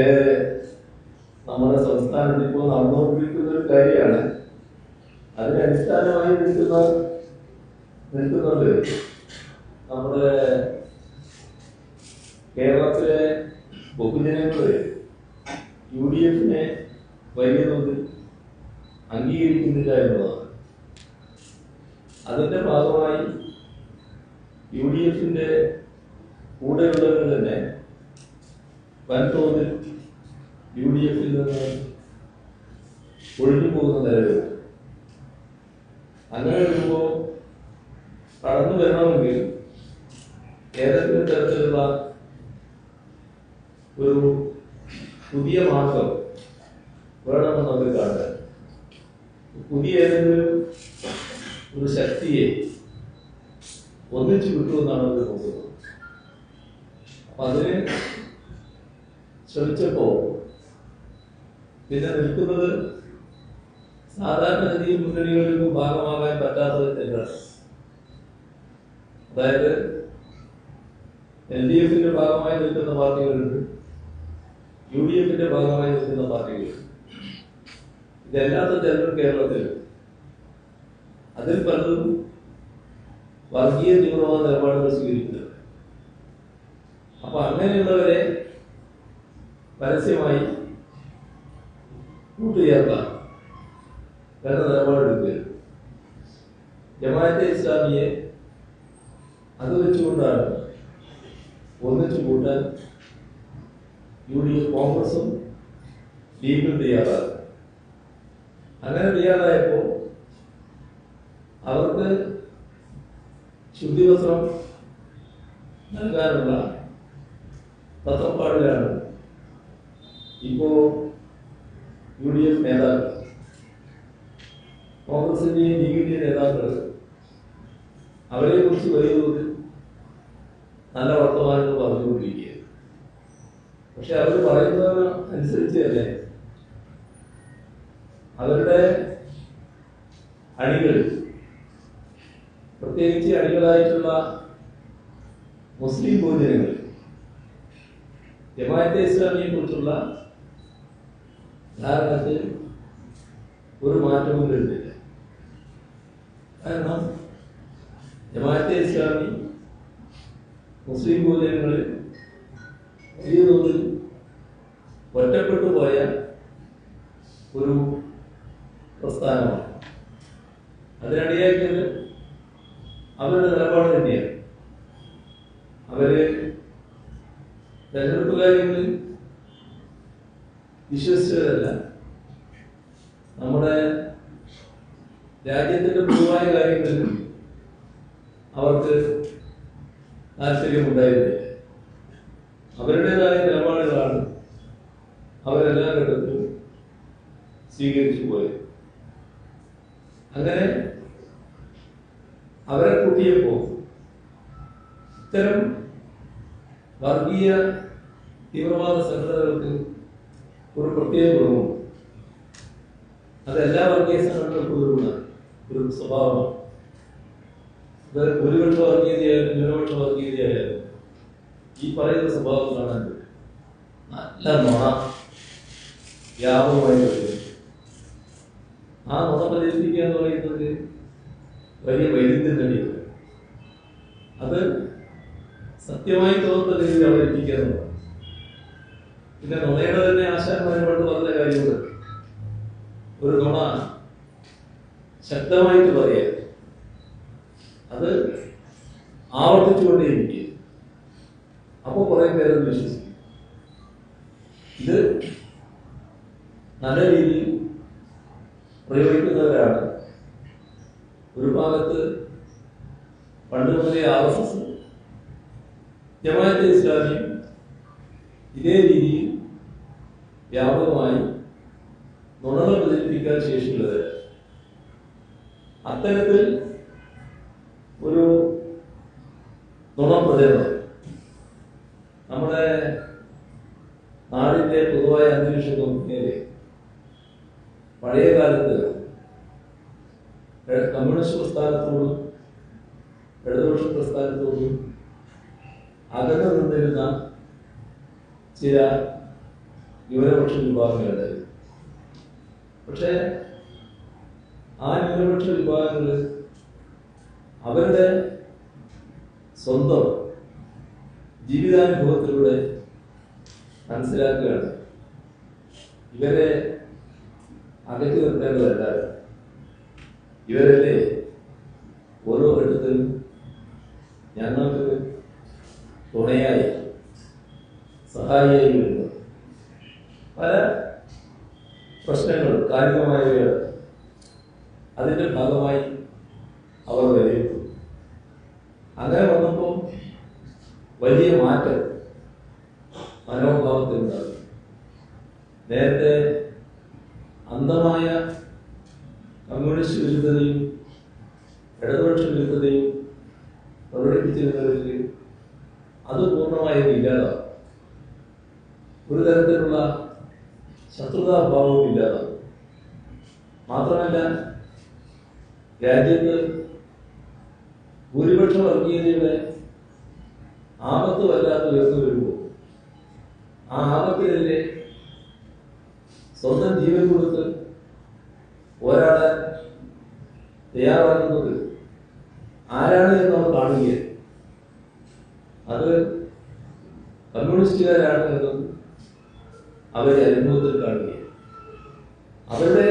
നമ്മുടെ സംസ്ഥാനത്ത് ഇപ്പോൾ നടന്നുകൊണ്ടിരിക്കുന്ന ഒരു കാര്യമാണ്. അതിന് അടിസ്ഥാനമായി നിൽക്കുന്നത് നമ്മുടെ കേരളത്തിലെ ബഹുജനങ്ങള് UDF-നെ വലിയ തോതിൽ അംഗീകരിക്കുന്നില്ല എന്നതാണ്. അതിന്റെ ഭാഗമായി UDF-ന്റെ കൂടെയുള്ളവർ തന്നെ വൻതോതിൽ UDF-ൽ നിന്ന് ഒഴിഞ്ഞു പോകുന്ന നിലവിലുണ്ട്. അങ്ങനെ വരുമ്പോൾ കടന്നു വരണമെങ്കിൽ ഏതെങ്കിലും തരത്തിലുള്ള ഒരു പുതിയ മാർഗം വേണമെന്ന് അവർ കാണുക. പുതിയ ഏതെങ്കിലും ഒരു ശക്തിയെ ഒന്നിച്ചു കിട്ടുമെന്നാണ് അവർ നോക്കുന്നത്. അപ്പൊ അതിന് ശ്രമിച്ചപ്പോ പിന്നെ നിൽക്കുന്നത് സാധാരണഗതിയിൽ മുന്നണികളിലും ഭാഗമാകാൻ പറ്റാത്തത് എന്താണ്? അതായത് LDF-ന്റെ ഭാഗമായി നിൽക്കുന്ന പാർട്ടികളുണ്ട്, UDF-ന്റെ ഭാഗമായി നിൽക്കുന്ന പാർട്ടികളുണ്ട്. ഇതെല്ലാത്ത ജനങ്ങൾ കേരളത്തിലുണ്ട്. അതിൽ പലതും വർഗീയ തീവ്രവാദ നിലപാടുകൾ സ്വീകരിക്കുന്നത്. അപ്പൊ അങ്ങനെയുള്ളവരെ പരസ്യമായി കൂട്ടുചേർക്കാൻ വേണ്ട നിലപാടെടുക്കുകയാണ്. ജമാഅത്തെ ഇസ്ലാമിയെ അത് വെച്ചുകൊണ്ടാണ് ഒന്നിച്ചു കൂട്ടാൻ UDF കോൺഗ്രസും ലീഗും തയ്യാറാകുന്നത്. അങ്ങനെ തയ്യാറായപ്പോൾ അവർക്ക് ശുദ്ധിവസ്ത്രം നൽകാനുള്ള തത്രപ്പാടിലാണ് ഇപ്പോ UDF നേതാക്കൾ, കോൺഗ്രസിന്റെയും ലീഗിന്റെയും നേതാക്കൾ അവരെ കുറിച്ച് വലിയ തോതിൽ നല്ല വർത്തമാനങ്ങൾ പറഞ്ഞുകൊണ്ടിരിക്കുകയാണ്. പക്ഷെ അവർ പറയുന്നത് അനുസരിച്ച് തന്നെ അവരുടെ അണികൾ, പ്രത്യേകിച്ച് അണികളായിട്ടുള്ള മുസ്ലിം ബഹുജനങ്ങൾ ജമാഅത്തെ ഇസ്ലാമിയെ കുറിച്ചുള്ള ധാരണത്തിൽ ഒരു മാറ്റവും വരുന്നില്ല. കാരണം ജമാഅത്തെ ഇസ്ലാമി മുസ്ലിം ബഹുജനങ്ങളിൽ വലിയ തോതിൽ ഒറ്റപ്പെട്ടു പോയ ഒരു പ്രസ്ഥാനമാണ്. അതിനിടയാക്കിയത് അവരുടെ നിലപാട് തന്നെയാണ്. അവര് തെരഞ്ഞെടുപ്പ് കാര്യങ്ങളിൽ വിശ്വസിച്ചവരല്ല, നമ്മുടെ രാജ്യത്തിന്റെ പൊതുവായ കാര്യങ്ങളിൽ അവർക്ക് താല്പര്യമുണ്ടായിരുന്നില്ല. അവരുടേതായ നിലപാടുകളാണ് അവരെല്ലാ ഘട്ടത്തിലും സ്വീകരിച്ചു പോയത്. അങ്ങനെ അവരെ കൂട്ടിയപ്പോൾ ഇത്തരം വർഗീയ തീവ്രവാദ സംഘടനകൾക്ക് ഒരു പ്രത്യേക ഗുണമുണ്ട്. അതെല്ലാ വർഗീയ സംഘടനകൾക്കും ഒരു ഗുണമാണ്, ഒരു സ്വഭാവമാണ്. ഭൂരിപക്ഷ വർഗീയതയായാലും ന്യൂനപക്ഷ വർഗീയതയായാലും ഈ പറയുന്ന സ്വഭാവം കാണാൻ പറ്റും. നല്ല നുണ വ്യാപകമായി വരുന്നു. ആ നുണ പ്രചരിപ്പിക്കുക എന്ന് പറയുന്നത് വലിയ വൈരുദ്ധ്യം തന്നെയാണ്. അത് സത്യമായി തോന്നുന്ന രീതിയിൽ അവതരിപ്പിക്കുക എന്നുള്ളതാണ്. പിന്നെ നുണയുടെ തന്നെ ആശാന്മാരോട് പറഞ്ഞ കാര്യമുണ്ട്. ഒരു നുണ ശക്തമായിട്ട് പറയുക, അത് ആവർത്തിച്ചുകൊണ്ടേയിരിക്കുക, അപ്പോൾ കുറെ പേരത് വിശ്വസിക്കും. ഇത് നല്ല രീതിയിൽ പ്രയോഗിക്കുന്നവരാണ് ഒരു ഭാഗത്ത് പണ്ട് മുതലേ RSS, ജമാഅത്തെ ഇസ്ലാമി ഇതേ രീതിയിൽ വ്യാപകമായി നുണകൾ പ്രചരിപ്പിക്കാൻ ശേഷിയുള്ളത്. അത്തരത്തിൽ ഒരു നുണപ്രചരണം നമ്മുടെ നാടിന്റെ പൊതുവായ അന്തരീക്ഷം നോക്കിയാൽ പഴയ കാലത്ത് കമ്മ്യൂണിസ്റ്റ് പ്രസ്ഥാനത്തോടും ഇടതുപക്ഷ പ്രസ്ഥാനത്തോടും അകന്നു നിന്നിരുന്ന ചില ന്യൂനപക്ഷ വിഭാഗങ്ങളുണ്ടായിരുന്നു. പക്ഷെ ആ ന്യൂനപക്ഷ വിഭാഗങ്ങൾ അവരുടെ സ്വന്തം ജീവിതാനുഭവത്തിലൂടെ മനസ്സിലാക്കുകയാണ് ഇവരെ അകറ്റി നിർത്തേണ്ടതല്ല. ഇവരല്ലേ ഓരോ ഘട്ടത്തിലും ഞങ്ങൾക്ക് തുണയായി സഹായിയായി വരുന്നു. പല പ്രശ്നങ്ങൾ കാലികമായവയാണ് അതിൻ്റെ ഭാഗമായി അവർ വിലയിരുത്തും. അങ്ങനെ വന്നപ്പോൾ വലിയ മാറ്റം മനോഭാവത്തിലുണ്ടാകും. നേരത്തെ അന്ധമായ കമ്മ്യൂണിസ്റ്റ് വിരുദ്ധതയും ഇടതുപക്ഷ വിരുദ്ധതയും പ്രകടിപ്പിച്ചിരുന്നവരിൽ അത് പൂർണ്ണമായും ഇല്ലാതാവും. ഒരു തരത്തിലുള്ള ശത്രുതാഭാവവും ഇല്ലാതാവും. മാത്രമല്ല, രാജ്യത്ത് ഭൂരിപക്ഷ വർഗീയതയുടെ ആപത്ത് വല്ലാതെ ഉയർന്നു വരുമ്പോൾ ആ ആപത്തിനെതിരെ സ്വന്തം ജീവൻ കൊടുത്ത് പോരാടാൻ തയ്യാറാകുന്നത് ആരാണ് എന്ന് അവർ കാണുകയാണ്. അത് കമ്മ്യൂണിസ്റ്റുകാരാണ് എന്നത് അവരെ അനുഭവത്തിൽ കാണുകയാണ്. അവരുടെ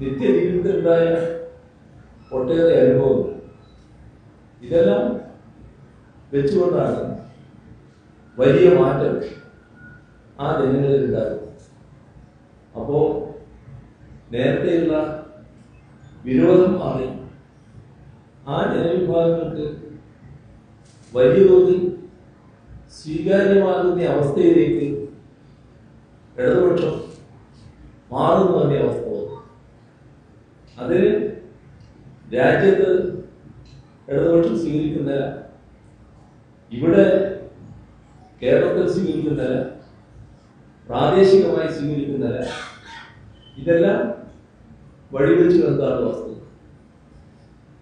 നിത്യജീവിതത്തിലുണ്ടായ ഒട്ടേറെ അനുഭവങ്ങൾ ഇതെല്ലാം വെച്ചുകൊണ്ടാണ് വലിയ മാറ്റം ആ ജനങ്ങളിൽ ഉണ്ടാകുന്നത്. അപ്പോൾ നേരത്തെയുള്ള വിരോധം മാറി ആ ജനവിഭാഗങ്ങൾക്ക് വലിയ തോതിൽ സ്വീകാര്യമാകുന്ന അവസ്ഥയിലേക്ക് ഇടതുപക്ഷം മാറുന്നു എന്ന അവസ്ഥ വന്നു. അതിന് രാജ്യത്ത് ഇടതുപക്ഷം സ്വീകരിക്കുന്നില്ല, ഇവിടെ കേരളത്തിൽ സ്വീകരിക്കുന്നില്ല, പ്രാദേശികമായി സ്വീകരിക്കുന്നില്ല. ഇതെല്ലാം വഴിവെച്ചു എന്താണ് വസ്തുത.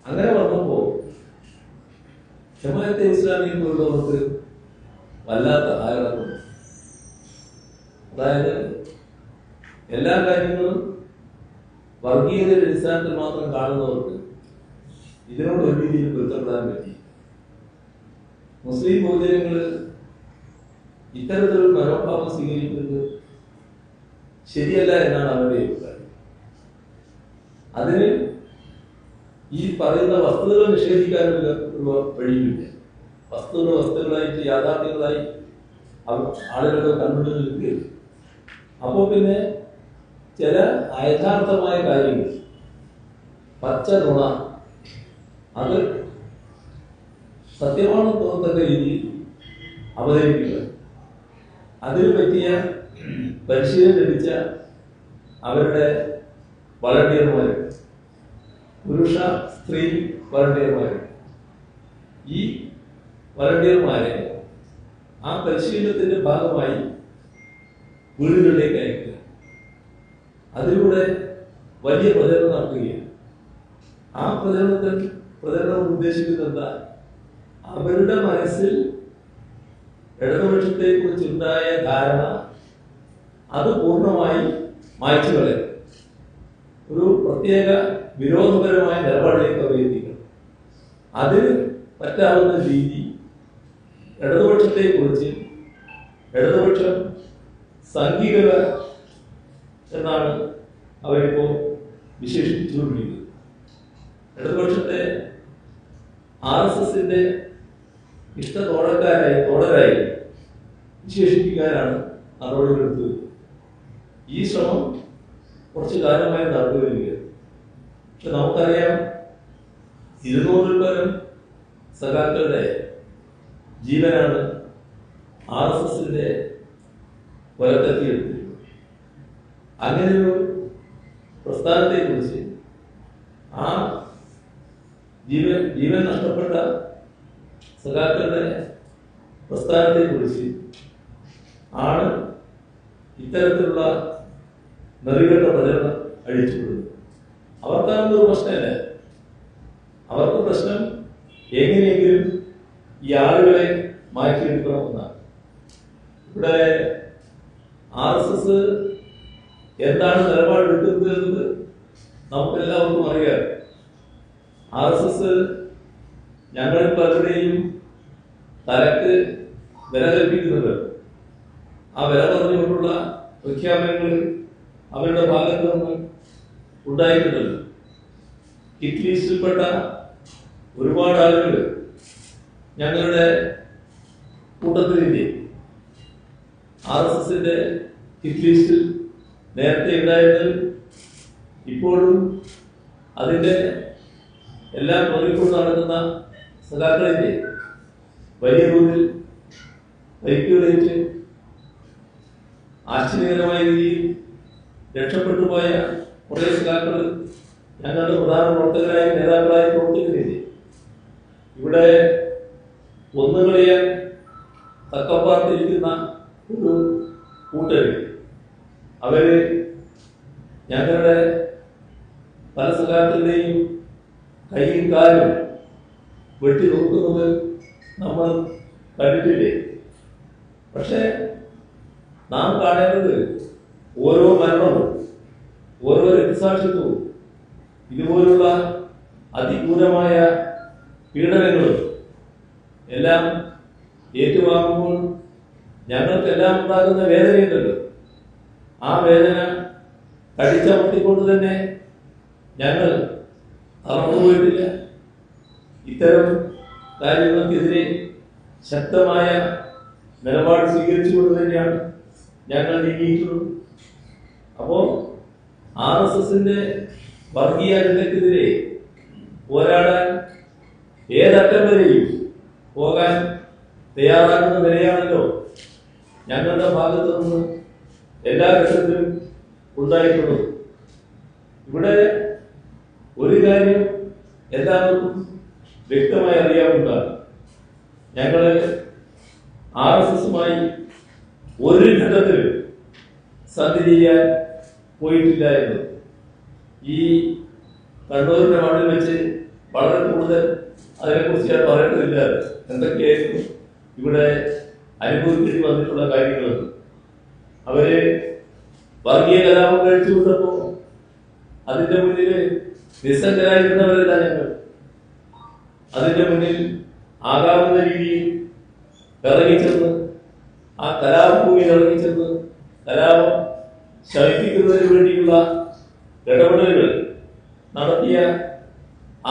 അങ്ങനെ വന്നപ്പോൾ ജമാഅത്തെ ഇസ്ലാമി പോലുള്ളവർക്ക് വല്ലാത്ത ആഗ്രഹമുണ്ട്. അതായത് എല്ലാ കാര്യങ്ങളും വർഗീയതയുടെ അടിസ്ഥാനത്തിൽ മാത്രം കാണുന്നവർക്ക് ഇതിനോട് ഒരു രീതിയിൽ പൊരുത്തപ്പെടാൻ പറ്റി. മുസ്ലിം ബഹുജനങ്ങൾ ഇത്തരത്തിലൊരു മനോഭാവം സ്വീകരിക്കുന്നത് ശരിയല്ല എന്നാണ് അവരുടെ അഭിപ്രായം. അതിന് ഈ പറയുന്ന വസ്തുതകൾ നിഷേധിക്കാനുള്ള വഴിയില്ല. വസ്തുതകളായിട്ട് യാഥാർത്ഥ്യങ്ങളായി ആളുകളുടെ കണ്ണുകളിൽ നിൽക്കുകയില്ല. അപ്പോൾ പിന്നെ ചില അയഥാർത്ഥമായ കാര്യങ്ങൾ, പച്ച നുണ, അത് സത്യമാണെന്ന് തോന്നത്തക്ക രീതിയിൽ അവതരിപ്പിക്കുക. അതിന് പറ്റിയ പരിശീലനം ലഭിച്ച അവരുടെ വളണ്ടിയർമാർ, പുരുഷ സ്ത്രീ വളണ്ടിയർമാർ, ഈ വളണ്ടിയർമാരെ ആ പരിശീലനത്തിന്റെ ഭാഗമായി വീടുകളിലേക്ക് അയക്കുക. അതിലൂടെ വലിയ പ്രചരണം നടത്തുകയാണ്. ആ പ്രചരണം ഉദ്ദേശിക്കുന്നത് എന്താ? അവരുടെ മനസ്സിൽ ഇടതുപക്ഷത്തെ കുറിച്ചുണ്ടായ ധാരണ അത് പൂർണ്ണമായി മായ്ച്ചു കളയും. ഒരു പ്രത്യേക വിരോധപരമായ നിലപാടിലേക്ക് അവർ എത്തിക്കണം. അതിന് പറ്റാവുന്ന രീതി ഇടതുപക്ഷത്തെ കുറിച്ച് ഇടതുപക്ഷം സംഘികത എന്നാണ് അവരിപ്പോൾ വിശേഷിപ്പിച്ചുകൊണ്ടിരിക്കുന്നത്. ഇടതുപക്ഷത്തെ RSSന്റെ തോഴരായി വിശേഷിപ്പിക്കാനാണ് നടപടികളെടുത്തത്. ഈ ശ്രമം കുറച്ചു കാലമായി നടന്നു വരികയാണ്. പക്ഷെ നമുക്കറിയാം, 200-ൽ പരം സഖാക്കളുടെ ജീവനാണ് RSSന്റെ വലത്തെത്തിയെടുത്തിരിക്കുന്നത്. അങ്ങനെയൊരു പ്രസ്ഥാനത്തെക്കുറിച്ച്, ആ ജീവൻ നഷ്ടപ്പെട്ട സഖാക്കളുടെ പ്രസ്ഥാനത്തെക്കുറിച്ച് ആണ് ഇത്തരത്തിലുള്ള നെറികെട്ട പ്രചരണം അഴിച്ചുവിടുന്നത്. അവർക്കാണെന്നൊരു പ്രശ്നമല്ല. അവർക്ക് പ്രശ്നം എങ്ങനെയെങ്കിലും ഈ ആളുകളെ മാറ്റിയെടുക്കണമെന്നാണ്. ഇവിടെ RSS എന്താണ് നിലപാടെടുക്കുന്നത് എന്നത് നമുക്കെല്ലാവർക്കും അറിയാം. RSS ഞങ്ങൾ പലരുടെയും തലക്ക് വില കൽപ്പിക്കുന്നത് ആ വില പറഞ്ഞുകൊണ്ടുള്ള പ്രഖ്യാപനങ്ങൾ അവരുടെ ഭാഗത്ത് നിന്ന് ഉണ്ടായിട്ടുണ്ടല്ലോ. ഹിറ്റ് ലിസ്റ്റിൽപ്പെട്ട ഒരുപാട് ആളുകൾ ഞങ്ങളുടെ കൂട്ടത്തിലില്ലേ. RSSന്റെ ഹിറ്റ് ലിസ്റ്റിൽ നേരത്തെ ഉണ്ടായിരുന്നത് ഇപ്പോഴും അതിന്റെ എല്ലാം നോക്കിക്കൊണ്ട് നടക്കുന്ന സഖാക്കളില്ലേ വലിയ തോതിൽ പരിക്കുകളേറ്റ് ആശ്ചര്യകരമായ രീതിയിൽ രക്ഷപ്പെട്ടു പോയ കുറേ സഖാക്കൾ ഞങ്ങളുടെ പ്രധാന പ്രവർത്തകരായി നേതാക്കളായി പ്രവർത്തിക്കുന്നില്ലേ. ഇവിടെ ഒന്നുകളിയാൻ തക്കപ്പാർത്തിരിക്കുന്ന ഒരു കൂട്ടര് അവര് ഞങ്ങളുടെ പല സഖാക്കളുടെയും കൈയും കാലും വെട്ടി നോക്കുന്നത് നമ്മൾ കണ്ടിട്ടില്ലേ. പക്ഷെ നാം കാണേണ്ടത് ഓരോ മരണവും ഓരോ രക്തസാക്ഷിത്വവും ഇതുപോലുള്ള അതിക്രൂരമായ പീഡനങ്ങളും എല്ലാം ഏറ്റുവാങ്ങുമ്പോൾ ഞങ്ങൾക്കെല്ലാം ഉണ്ടാകുന്ന വേദനയുണ്ടല്ലോ. ആ വേദന കടിച്ചമർത്തിക്കൊണ്ട് തന്നെ ഞങ്ങൾ തളർന്നുപോയിട്ടില്ല. ഇത്തരം കാര്യങ്ങൾക്കെതിരെ ശക്തമായ നിലപാട് സ്വീകരിച്ചുകൊണ്ട് തന്നെയാണ് ഞങ്ങൾ നീങ്ങിയിട്ടുള്ളത്. അപ്പോൾ RSSന്റെ വർഗീയ അജണ്ടക്കെതിരെ പോരാടാൻ ഏതറ്റം വരെയും പോകാൻ തയ്യാറാക്കുന്ന നിലയാണല്ലോ ഞങ്ങളുടെ ഭാഗത്തു നിന്ന് എല്ലാ ഘട്ടത്തിലും ഉണ്ടായിട്ടുള്ളത്. ഇവിടെ ഒരു കാര്യം എല്ലാവർക്കും വ്യക്തമായി അറിയാവുന്നതാണ്. ഞങ്ങള് RSSുമായി ഒരു ഘട്ടത്തിലും സന്ധി ചെയ്യാൻ പോയിട്ടില്ല എന്ന് ഈ കണ്ണൂരിന്റെ മണ്ണിൽ വെച്ച് വളരെ കൂടുതൽ അതിനെക്കുറിച്ച് ഞാൻ പറയേണ്ടതില്ല. എന്തൊക്കെയായിരുന്നു ഇവിടെ അനുഭവിക്കേണ്ടി വന്നിട്ടുള്ള കാര്യങ്ങൾ. അവര് വർഗീയ കലാപം കഴിച്ചു വിട്ടപ്പോ അതിന്റെ മുന്നിൽ നിസ്സംഗരായിരുന്നവരല്ല ഞങ്ങൾ. അതിന്റെ മുന്നിൽ ആകാവുന്ന രീതിയിൽ ഇറങ്ങിച്ചെന്ന് ആ കലാഭൂമിയിൽ ഇറങ്ങിച്ചെന്ന് കലാപം ശമിപ്പിക്കുന്നതിന് വേണ്ടിയുള്ള ഇടപെടലുകൾ നടത്തിയ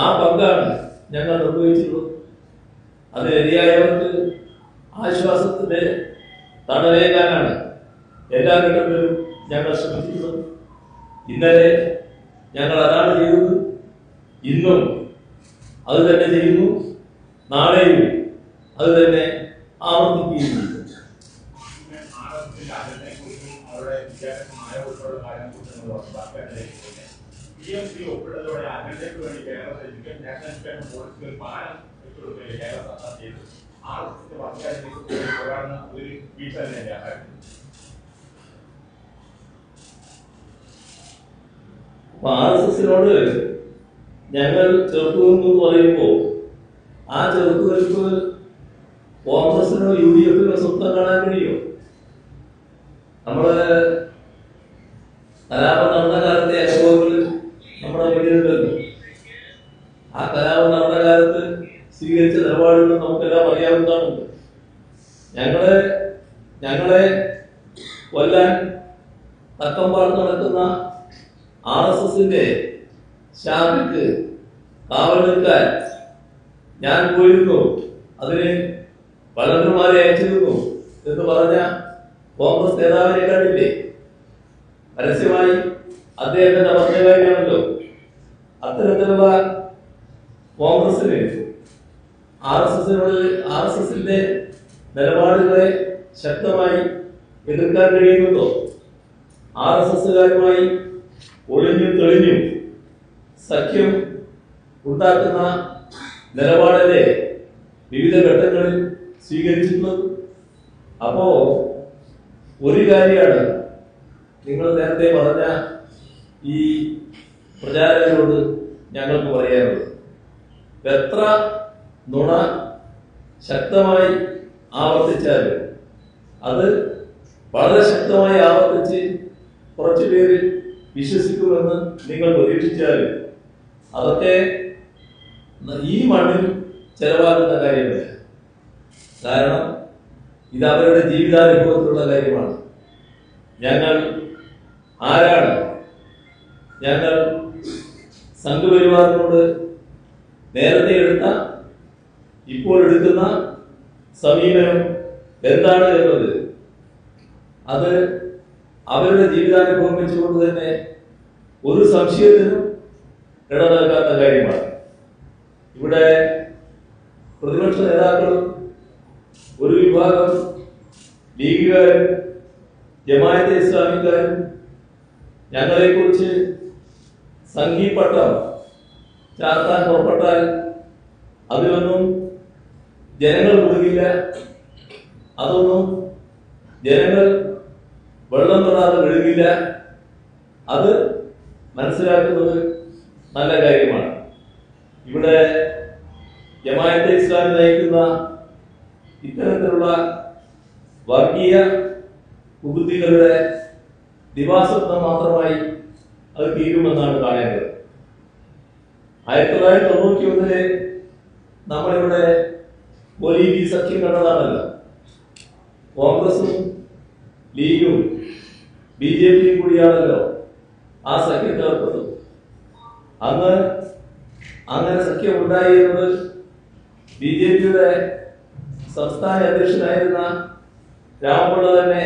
ആ പങ്കാണ് ഞങ്ങൾ നിർവഹിച്ചിട്ടുള്ളത്. അതിനെതിരായവർക്ക് ആശ്വാസത്തിന്റെ തണലേകാനാണ് എല്ലാ ഘട്ടത്തിലും ഞങ്ങൾ ശ്രമിച്ചിട്ടുള്ളത്. ഇന്നലെ ഞങ്ങൾ അതാണ് ചെയ്തത്, ഇന്നും അത് തന്നെ ചെയ്യുന്നു, നാളെയും അത് തന്നെ ആവർത്തിക്കുകയും ചെയ്യും. ഒപ്പിട്ടതോടെ അജണ്ടയ്ക്ക് വേണ്ടി കേരളത്തിൽ നാഷണൽ പോളിസികൾ പാലം വെച്ചുകൊടുക്കുകയും കേരള സർക്കാർ ചെയ്തു. RSSന്റെ വർഗീയതയ്ക്ക് പോരാടുന്ന ഒരു വീഴ്ച തന്നെയാണ്. RSSനോട് ഞങ്ങൾ ചെറുത്തുനിന്ന് പറയുമ്പോൾ ആ ചെറുത്തുനിൽപ്പ് കോൺഗ്രസിനോ UDFനോ സ്വന്തം കാണാൻ കഴിയോ? നമ്മള് കലാപം നടന്ന കാലത്തെ അനുഭവങ്ങൾ നമ്മുടെ മുന്നിലുണ്ടല്ലോ. ആ കലാപം നടന്ന കാലത്ത് സ്വീകരിച്ച നിലപാടുകൾ നമുക്കെല്ലാം അറിയാവുന്നതാണ്. ഞങ്ങളെ കൊല്ലാൻ തക്കം പാർത്ത് നടക്കുന്ന RSSന്റെ ശാഖയ്ക്ക് കാവൽ നിൽക്കാൻ ഞാൻ പോയിരുന്നു, അതിന് വളർന്നുമാരെ അയച്ചിരുന്നു എന്ന് പറഞ്ഞ കോൺഗ്രസ് നേതാവിനെ കണ്ടില്ലേ? പരസ്യമായി അദ്ദേഹത്തിന്റെ പത്രകാരിയാണല്ലോ. അത്തരത്തിലുള്ള കോൺഗ്രസിന് RSSന്റെ നിലപാടുകളെ ശക്തമായി എതിർക്കാൻ കഴിയുന്നുണ്ടോ? RSSകാരുമായി ഒളിഞ്ഞും തെളിഞ്ഞും സഖ്യം ഉണ്ടാക്കുന്ന നിലപാടിലെ വിവിധ ഘട്ടങ്ങളിൽ സ്വീകരിച്ചിട്ടുള്ളത്. അപ്പോ ഒരു കാര്യമാണ് നിങ്ങൾ നേരത്തെ പറഞ്ഞ ഈ പ്രചാരകരോട് ഞങ്ങൾക്ക് പറയാനുള്ളത്. എത്ര നുണ ശക്തമായി ആവർത്തിച്ചാലും അത് വളരെ ശക്തമായി ആവർത്തിച്ച് കുറച്ചു പേര് വിശ്വസിക്കുമെന്ന് നിങ്ങൾ പ്രതീക്ഷിച്ചാലും അതൊക്കെ ഈ മണ്ണിൽ ചെലവാകുന്ന കാര്യമല്ല. കാരണം ഇത് അവരുടെ ജീവിതാനുഭവത്തിലുള്ള കാര്യമാണ്. ഞങ്ങൾ ആരാണ്? ഞങ്ങൾ സംഘപരിവാറിനോട് നേരത്തെ എടുത്ത ഇപ്പോൾ എടുക്കുന്ന സമീപനം എന്താണ് എന്നത് അത് അവരുടെ ജീവിതാനുഭവം വെച്ചുകൊണ്ട് തന്നെ ഒരു സംശയത്തിനും ഇട നൽകാത്ത കാര്യമാണ്. ഇവിടെ പ്രതിപക്ഷ നേതാക്കളും ഒരു വിഭാഗം ലീഗുകാരും ജമാഅത്തെ ഇസ്ലാമിക്കാരും ഞങ്ങളെക്കുറിച്ച് സംഘീപട്ടം ചാർത്താൻ പുറപ്പെട്ടാൽ അതിലൊന്നും ജനങ്ങൾ മുഴുകില്ല, അതൊന്നും ജനങ്ങൾ വെള്ളം തൊടാതെ വിഴുകില്ല. അത് മനസ്സിലാക്കുന്നത് നല്ല കാര്യമാണ്. ഇവിടെ ജമാഅത്തെ ഇസ്ലാമി നയിക്കുന്ന ഇത്തരത്തിലുള്ള വർഗീയ കുബുദ്ധികളുടെ ദിവാസ്വപ്നം മാത്രമായി അത് തീരുമെന്നാണ് കാണേണ്ടത്. 1991 നമ്മളിവിടെ ബി സഖ്യം കണ്ടതാണല്ലോ. കോൺഗ്രസും ലീഗും BJPയും കൂടിയാണല്ലോ ആ സഖ്യം ചേർത്തത്. അന്ന് അങ്ങനെ സഖ്യം ഉണ്ടായി എന്നത് BJPയുടെ സംസ്ഥാന അധ്യക്ഷനായിരുന്ന രാമപിള്ള തന്നെ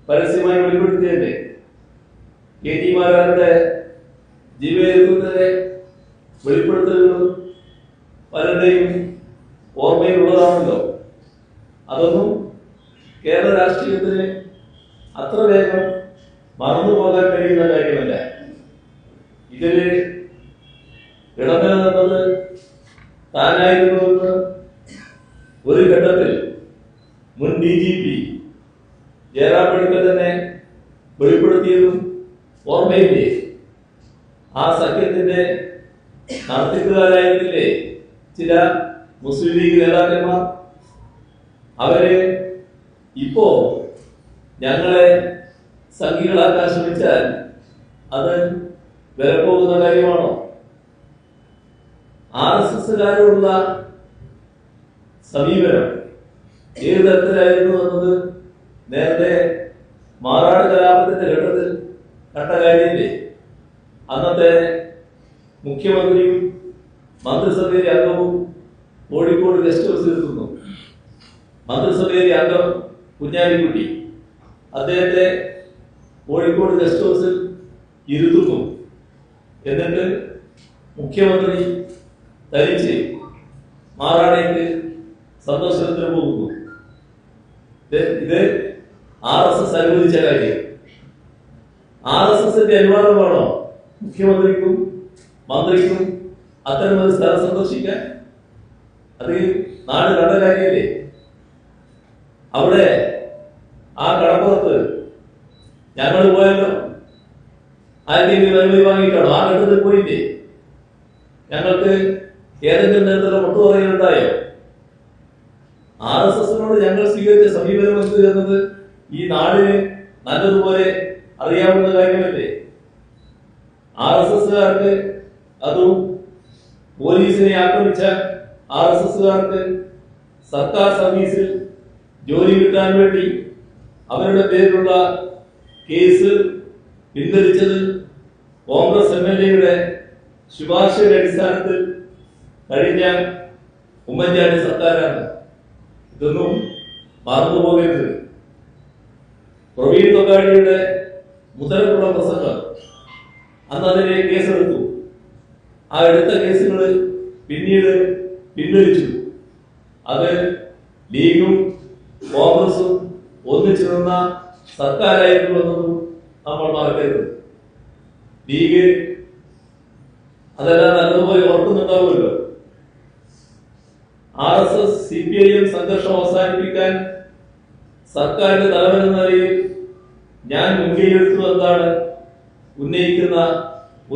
പരസ്യമായി വെളിപ്പെടുത്തിയല്ലേ. KT മാരാരുടെ ജീവചരിത്രത്തിലെ വെളിപ്പെടുത്തലുകളും പലരുടെയും ഓർമ്മയിലുള്ളതാണല്ലോ. അതൊന്നും കേരള രാഷ്ട്രീയത്തിന് അത്ര വേഗം മറന്നു പോകാൻ കഴിയുന്ന കാര്യമല്ല. ഇതില് ഇടനിലനിന്നത് താനായിരുന്നുവെന്ന് ഒരു ഘട്ടത്തിൽ മുൻ DGP ജയറാം പണിക്കർ തന്നെ വെളിപ്പെടുത്തിയതും ഓർമ്മയില്ലേ? ആ സഖ്യത്തിന്റെ നടത്തിപ്പുകാരായിരുന്നില്ലേ ചില മുസ്ലിം ലീഗ് നേതാക്കന്മാർ? അവര് ഇപ്പോ ഞങ്ങളെ സംഘികളാക്കാൻ ശ്രമിച്ചാൽ അത് വിലപ്പോകുന്ന കാര്യമാണോ? RSSകാരോടുള്ള സമീപനം ഏത് തരത്തിലായിരുന്നു എന്നത് നേരത്തെ മാറാട് കലാപത്തിന്റെ ഘട്ടത്തിൽ കണ്ട കാര്യമില്ലേ? അന്നത്തെ മുഖ്യമന്ത്രിയും മന്ത്രിസഭയിലെ അംഗവും കോഴിക്കോട് ഗസ്റ്റ് ഹൗസിൽ എത്തുന്നു. മന്ത്രിസഭയിലെ അംഗം കുഞ്ഞാലിക്കുട്ടി അദ്ദേഹത്തെ കോഴിക്കോട് ഗസ്റ്റ് ഹൗസിൽ ഇരുത്തുന്നു. എന്നിട്ട് മുഖ്യമന്ത്രി തനിച്ച് മാറാടേക്ക് സന്ദർശനത്തിന് പോകുന്നു. ഇത് RSS അനുവദിച്ച കാര്യം. RSSന്റെ അനുവാദമാണോ മുഖ്യമന്ത്രിക്കും മന്ത്രിക്കും അത്തരമൊരു സ്ഥലം സന്ദർശിക്കാൻ? അത് നാട് കണ്ട കാര്യമല്ലേ? അവിടെ ആ കടപ്പുറത്ത് ഞങ്ങൾ പോയല്ലോ. ആരെങ്കിലും അനുമതി വാങ്ങിയിട്ടാണോ? ആ ഘട്ടത്തിൽ പോയില്ലേ? ഞങ്ങൾക്ക് ഏതെങ്കിലും തരത്തിലുള്ള മുട്ടു പറയുന്നുണ്ടായോ? RSSനോട് ഞങ്ങൾ സ്വീകരിച്ച സമീപനം എന്ത് എന്നത് ഈ നാടിന് നല്ലതുപോലെ അറിയാവുന്ന കാര്യമല്ലേ? RSSകാർക്ക് അതും പോലീസിനെ ആക്രമിച്ച RSSകാർക്ക് സർക്കാർ സർവീസിൽ ജോലി കിട്ടാൻ വേണ്ടി അവരുടെ പേരിലുള്ള കേസ് പിൻവലിച്ചത് കോൺഗ്രസ് MLAയുടെ ശുപാർശയുടെ അടിസ്ഥാനത്തിൽ കഴിഞ്ഞ ഉമ്മൻചാണ്ടി സർക്കാരാണ്. ഇതൊന്നും മറന്നുപോകരുത്. പ്രവീൺ തൊഗാഡിയുടെ മുതലുള്ള പ്രസംഗം അന്ന് അതിനെ കേസെടുത്തു. ആ എടുത്ത കേസുകൾ പിന്നീട് പിൻവലിച്ചു. അത് ലീഗും കോൺഗ്രസും ഒന്നിച്ചു നിന്ന സർക്കാരായിരുന്നു എന്നതും നമ്മൾ മറക്കരുത്. ലീഗ് അതെല്ലാം നല്ലതുപോലെ ഓർക്കുന്നുണ്ടാവുമല്ലോ. RSS CPIM സംഘർഷം അവസാനിപ്പിക്കാൻ സർക്കാരിന്റെ തലവനെന്ന നിലയിൽ ഞാൻ മുൻകൈയെടുത്തു എന്നാണ് ഉന്നയിക്കുന്ന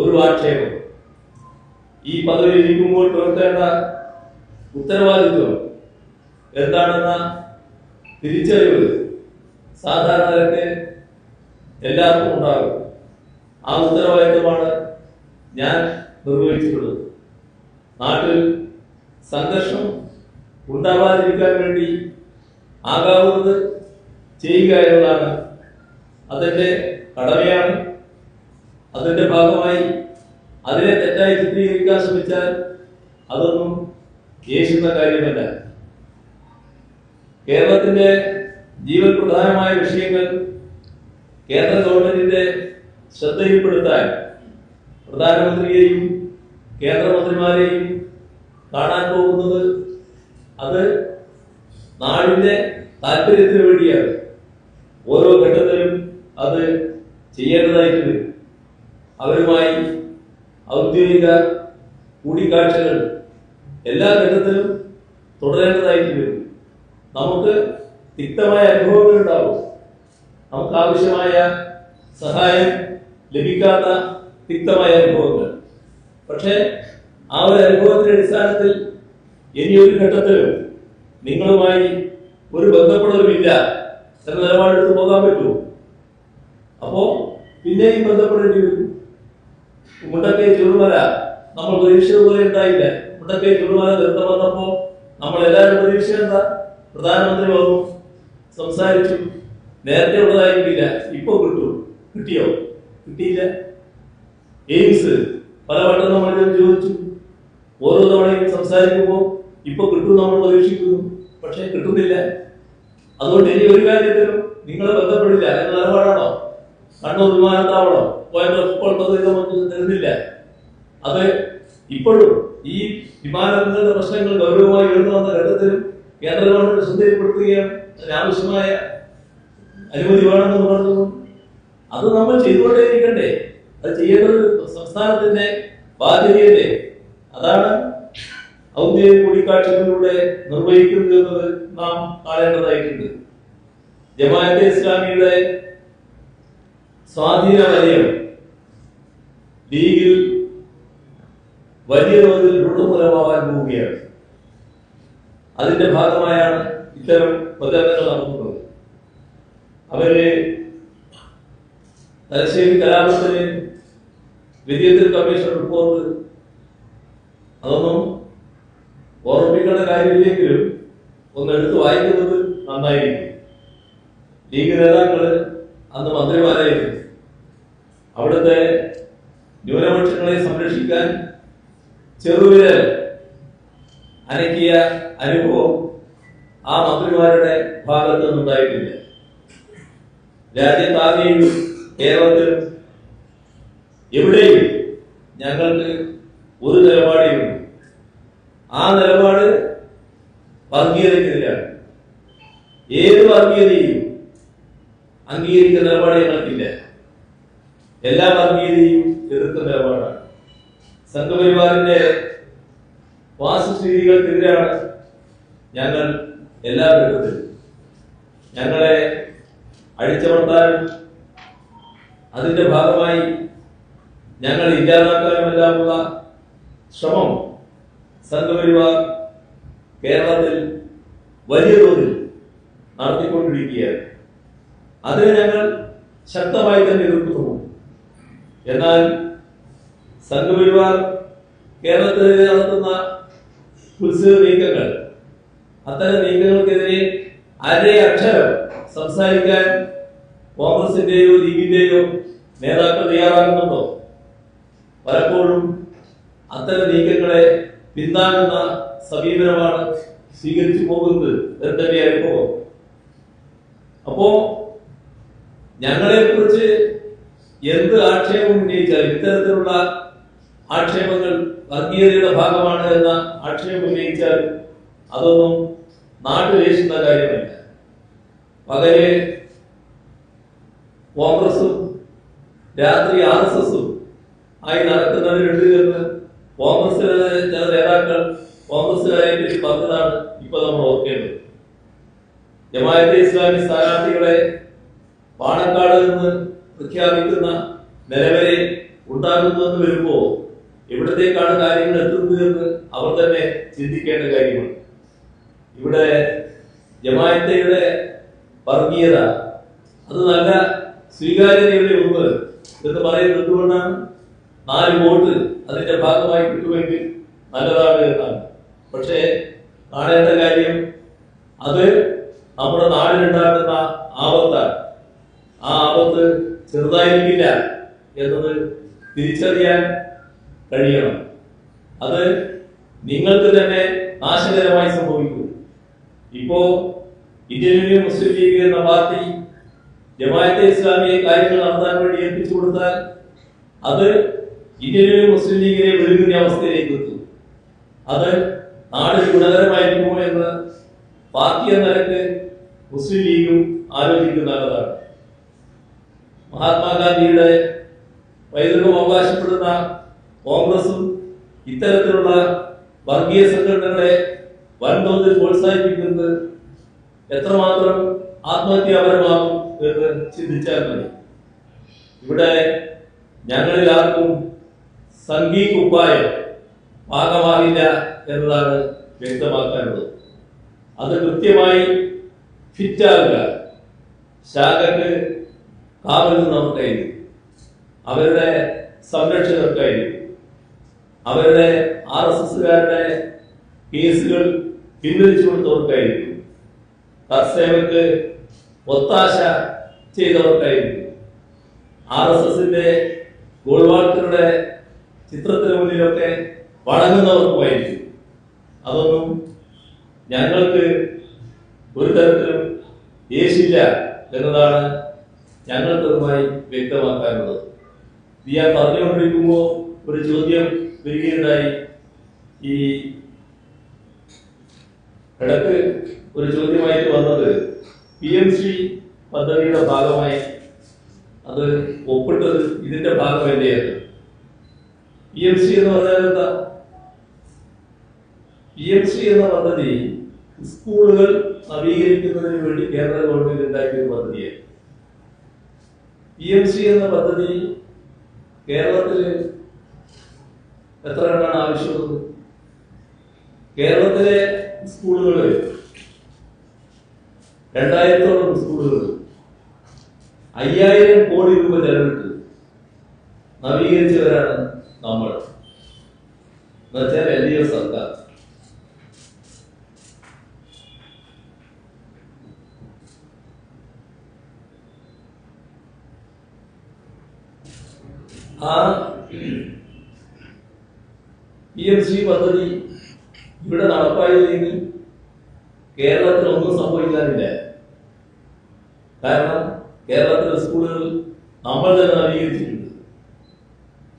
ഒരു ആക്ഷേപം. ഈ പദവിയിൽ ഇരിക്കുമ്പോൾ പുലർത്തേണ്ട ഉത്തരവാദിത്വം എന്താണെന്ന തിരിച്ചറിവ് സാധാരണക്കാർക്ക് എല്ലാവർക്കും ഉണ്ടാകും. ആ ഉത്തരവാദിത്വമാണ് ഞാൻ നിർവഹിച്ചിട്ടുള്ളത്. നാട്ടിൽ സംഘർഷം ഉണ്ടാവാതിരിക്കാൻ വേണ്ടി ആകാവുന്നത് ചെയ്യുക എന്നതാണ് അതിൻ്റെ കടമയാണ്. അതിൻ്റെ ഭാഗമായി അതിനെ തെറ്റായി ചിത്രീകരിക്കാൻ ശ്രമിച്ചാൽ അതൊന്നും യേശുന്ന കാര്യമല്ല. കേരളത്തിന്റെ ജീവൻ പ്രധാനമായ വിഷയങ്ങൾ കേന്ദ്ര ഗവൺമെന്റിന്റെ ശ്രദ്ധയിൽപ്പെടുത്താൻ പ്രധാനമന്ത്രിയെയും കേന്ദ്രമന്ത്രിമാരെയും കാണാൻ പോകുന്നത് അത് നാടിന്റെ താല്പര്യത്തിന് വേണ്ടിയാണ്. ഓരോ ഘട്ടത്തിലും അത് ചെയ്യേണ്ടതായിട്ട് വരും. അവരുമായി ഔദ്യോഗിക കൂടിക്കാഴ്ചകൾ എല്ലാ ഘട്ടത്തിലും തുടരേണ്ടതായിട്ട് വരും. നമുക്ക് തിക്തമായ അനുഭവങ്ങൾ ഉണ്ടാവും. നമുക്ക് ആവശ്യമായ സഹായം ലഭിക്കാത്ത തിക്തമായ അനുഭവങ്ങൾ. പക്ഷേ ആ ഒരു അനുഭവത്തിന്റെ അടിസ്ഥാനത്തിൽ ഇനിയൊരു ഘട്ടത്തിലും നിങ്ങളുമായി ഒരു ബന്ധപ്പെടലുമില്ല എന്ന നിലപാടെടുത്ത് പോകാൻ പറ്റുമോ? അപ്പോ പിന്നെയും ബന്ധപ്പെടേണ്ടി വരും. മുണ്ടക്കൈ ചുരുമല നമ്മൾ പ്രതീക്ഷിച്ചതുപോലെ ഉണ്ടായില്ല. മുണ്ടക്കൈ ചുരുമല നിർത്തം വന്നപ്പോ നമ്മൾ എല്ലാവരും പ്രതീക്ഷ എന്താ? പ്രധാനമന്ത്രി വന്നു, സംസാരിച്ചു, നേരത്തെ ഉള്ളതായിരിക്കില്ല, ഇപ്പൊ കിട്ടിയോ? കിട്ടിയില്ല. എയിംസ് പലവട്ടം നമ്മൾ ചോദിച്ചു. ഓരോ തവണയും സംസാരിക്കുമ്പോൾ ഇപ്പൊ കിട്ടും നമ്മൾ പ്രതീക്ഷിക്കുന്നു, പക്ഷെ കിട്ടുന്നില്ല. അതുകൊണ്ട് ഇനി ഒരു കാര്യത്തിലും നിങ്ങളെ ബന്ധപ്പെടില്ല എന്ന നിലപാടാണോ? കണ്ണൂർ വിമാനത്താവളം ഇപ്പോൾ പദ്ധതി നമുക്ക് തരുന്നില്ല. അത് ഇപ്പോഴും ഈ വിമാനങ്ങളുടെ പ്രശ്നങ്ങൾ ഗൗരവമായി ഉയർന്നു വന്ന ഘട്ടത്തിലും കേന്ദ്ര ഗവൺമെന്റ് ശ്രദ്ധയിൽപ്പെടുത്തുകയാണ്. അതിനാവശ്യമായ അനുമതി വേണമെന്ന് പറഞ്ഞു. അത് നമ്മൾ ചെയ്തുകൊണ്ടേയിരിക്കണ്ടേ? അത് ചെയ്യേണ്ടത് സംസ്ഥാനത്തിന്റെ ബാധ്യതയല്ലേ? അതാണ് ഔദ്യോഗിക കൂടിക്കാഴ്ചകളിലൂടെ നിർവഹിക്കുന്നത് എന്നത് നാം കാണേണ്ടതായിട്ടുണ്ട്. ജമാഅത്തെ ഇസ്ലാമിയുടെ സ്വാധീന വലയം ലീഗിൽ വലിയ തോതിൽ രൂഢമൂലമാവാൻ പോവുകയാണ്. അതിന്റെ ഭാഗമായാണ് ഇത്തരം പ്രചരണങ്ങൾ നടത്തുന്നത്. അവര് തലശ്ശേരി കലാപത്തിന് വിധിയെതിർ കമ്മീഷൻ റിപ്പോർട്ട് അതൊന്നും ഓർമ്മിക്കേണ്ട കാര്യമില്ലെങ്കിലും ഒന്ന് എടുത്ത് വായിക്കുന്നത് നന്നായിരിക്കും. ലീഗ് നേതാക്കള് അന്ന് മന്ത്രിമാരായിരുന്നു. അവിടുത്തെ ന്യൂനപക്ഷങ്ങളെ സംരക്ഷിക്കാൻ ചെറുവിരൽ അനക്കിയ അനുഭവം ആ മന്ത്രിമാരുടെ ഭാഗത്ത് നിന്നുണ്ടായിട്ടില്ല. രാജ്യത്താകെയും കേരളത്തിലും എവിടെയും ഞങ്ങൾക്ക് ഒരു നിലപാടേയുള്ളൂ. ആ നിലപാട് വർഗീയതയ്ക്കെതിരാണ്. ഏത് വർഗീയതയും അംഗീകരിക്കുന്ന നിലപാട് ഞങ്ങൾക്കില്ല. എല്ലാ വർഗീയതയും എതിർക്കുന്ന നിലപാടാണ്. സംഘപരിവാറിന്റെ ഫാസിസ്റ്റ് രീതികൾക്കെതിരാണ് ഞങ്ങൾ എല്ലാ ഘട്ടത്തിലും. ഞങ്ങളെ അടിച്ചമർത്താനും അതിന്റെ ഭാഗമായി ഞങ്ങൾ ഇല്ലാതാക്കാനുമെല്ലാമുള്ള ശ്രമം സംഘപരിവാർ കേരളത്തിൽ വലിയ തോതിൽ നടത്തിക്കൊണ്ടിരിക്കുകയാണ്. അതിനെ ഞങ്ങൾ ശക്തമായി തന്നെ എതിർക്കുന്നു. എന്നാൽ സംഘപരിവാർ കേരളത്തിൽ നടത്തുന്ന കുത്സിത നീക്കങ്ങൾ, അത്തരം നീക്കങ്ങൾക്കെതിരെ അരേ അക്ഷരം സംസാരിക്കാൻ കോൺഗ്രസിന്റെയോ ലീഗിന്റെയോ നേതാക്കൾ തയ്യാറാകുന്നുണ്ടോ? പലപ്പോഴും അത്തരം നീക്കങ്ങളെ പിന്താങ്ങുന്ന സമീപനമാണ് സ്വീകരിച്ചു പോകുന്നത് എന്നെ അനുഭവം. അപ്പോ ഞങ്ങളെ കുറിച്ച് എന്ത് ആക്ഷേപം ഉന്നയിച്ചാൽ ഇത്തരത്തിലുള്ള ആക്ഷേപങ്ങൾ വർഗീയതയുടെ ഭാഗമാണ് എന്ന ആക്ഷേപം ഉന്നയിച്ചാൽ അതൊന്നും നാട്ടുവേശുന്ന കാര്യമല്ല. പകല് കോൺഗ്രസും രാത്രി RSSഉം ആയി നടക്കുന്നവരുണ്ട് എന്ന് കോൺഗ്രസിലെ ചില നേതാക്കൾ കോൺഗ്രസുകാരെ പറ്റി പറഞ്ഞതാണ് ഇപ്പൊ നമ്മൾ ഓർക്കേണ്ടത്. ജമാഅത്തെ ഇസ്ലാമി സ്ഥാനാർത്ഥികളെ പാണക്കാട് നിന്ന് പ്രഖ്യാപിക്കുന്ന നിലവരെ ഉണ്ടാകുന്നുവെന്ന് വരുമ്പോ എവിടത്തേക്കാണ് കാര്യങ്ങൾ എത്തുന്നത് എന്ന് അവർ തന്നെ ചിന്തിക്കേണ്ട കാര്യമാണ്. ഇവിടെ ജമാഅത്തയുടെ വർഗീയത അത് നല്ല സ്വീകാര്യതയുടെ ഒന്ന് എന്ന് പറയുന്നത് എന്തുകൊണ്ടാണ്? 4 വോട്ട് അതിന്റെ ഭാഗമായി കിട്ടുമെങ്കിൽ നല്ലതാണ് എന്നാണ്. പക്ഷേ കാണേണ്ട കാര്യം അത് നമ്മുടെ നാടിനുണ്ടാകുന്ന ആപത്താണ്. ആ ആപത്ത് ചെറുതായിരിക്കില്ല എന്നത് തിരിച്ചറിയാൻ കഴിയണം. അത് നിങ്ങൾക്ക് തന്നെ നാശകരമായി സംഭവിക്കും. ഇപ്പോ ഇന്ത്യൻ യൂണിയൻ മുസ്ലിം ലീഗ് എന്ന പാർട്ടി ജമാഅത്തെ ഇസ്ലാമിയെ കാര്യങ്ങൾ നടത്താൻ വേണ്ടി ഏൽപ്പിച്ചു കൊടുത്താൽ അത് ഇന്ത്യൻ യൂണിയൻ മുസ്ലിം ലീഗിനെ വിഴുങ്ങുന്ന അവസ്ഥയിലേക്ക് എത്തും. അത് നാടിന് ഗുണകരമായിരിക്കുമോ എന്ന് പാർട്ടി എന്ന നിലക്ക് മുസ്ലിം ലീഗും ആലോചിക്കുന്നതാണ്. മഹാത്മാഗാന്ധിയുടെ പൈതൃകം അവകാശപ്പെടുന്ന കോൺഗ്രസും ഇത്തരത്തിലുള്ള വർഗീയ സംഘടനകളെ വൻതോതിൽ പ്രോത്സാഹിപ്പിക്കുന്നത് എത്രമാത്രം ആത്മഹത്യാപരമാകും എന്ന് ചിന്തിച്ചാൽ മതി. ഇവിടെ ഞങ്ങളിൽ ആർക്കും സംഘീ കുപ്പായം പാകമാകില്ല എന്നതാണ് വ്യക്തമാക്കാനുള്ളത്. അത് കൃത്യമായി ഫിറ്റാകുക. ശാഖക്ക് കാവൽ നിന്നവർക്കായിരിക്കും, അവരുടെ സംരക്ഷകർക്കായിരിക്കും, അവരുടെ RSSകാരുടെ കേസുകൾ പിൻവലിച്ചു കൊടുത്തവർക്കായിരിക്കും, കർഷകർക്ക് ഒത്താശ ചെയ്തവർക്കായിരിക്കും, RSSന്റെ ഗോൾവാൾക്കറുടെ ചിത്രത്തിന് മുന്നിലൊക്കെ വണങ്ങുന്നവർക്കുമായിരിക്കും. അതൊന്നും ഞങ്ങൾക്ക് ഒരു തരത്തിലും യേശില്ല എന്നതാണ് ഞങ്ങൾക്കതുമായി വ്യക്തമാക്കാനുള്ളത്. ഇത് ഞാൻ പറഞ്ഞുകൊണ്ടിരിക്കുമ്പോൾ ഒരു ചോദ്യം വരികയുണ്ടായി. ഈ ഇടക്ക് ഒരു ചോദ്യമായിട്ട് വന്നത് PMC പദ്ധതിയുടെ ഭാഗമായി അത് ഒപ്പിട്ടത് ഇതിന്റെ ഭാഗമല്ലേന്ന്. PMC എന്ന് പറഞ്ഞാൽ എന്താ? PMC എന്ന പദ്ധതി സ്കൂളുകൾ നവീകരിക്കുന്നതിന് വേണ്ടി കേന്ദ്ര ഗവൺമെന്റ് ഉണ്ടാക്കിയ പദ്ധതിയാണ്. PMC എന്ന പദ്ധതി കേരളത്തില് എത്ര എണ്ണമാണ് ആവശ്യമുള്ളത്? കേരളത്തിലെ സ്കൂളുകള് 2000-ഓളം സ്കൂളുകൾ 5000 കോടി രൂപ ചെലവിട്ട് നവീകരിച്ചവരാണ് നമ്മൾ, എന്നുവെച്ചാൽ LDF സർക്കാർ. ആ PMC പദ്ധതി ഇവിടെ നടപ്പായില്ലെങ്കിൽ കേരളത്തിൽ ഒന്നും സംഭവിക്കാനില്ല. കാരണം കേരളത്തിലെ സ്കൂളുകൾ നമ്മൾ തന്നെ നവീകരിച്ചിട്ടുണ്ട്.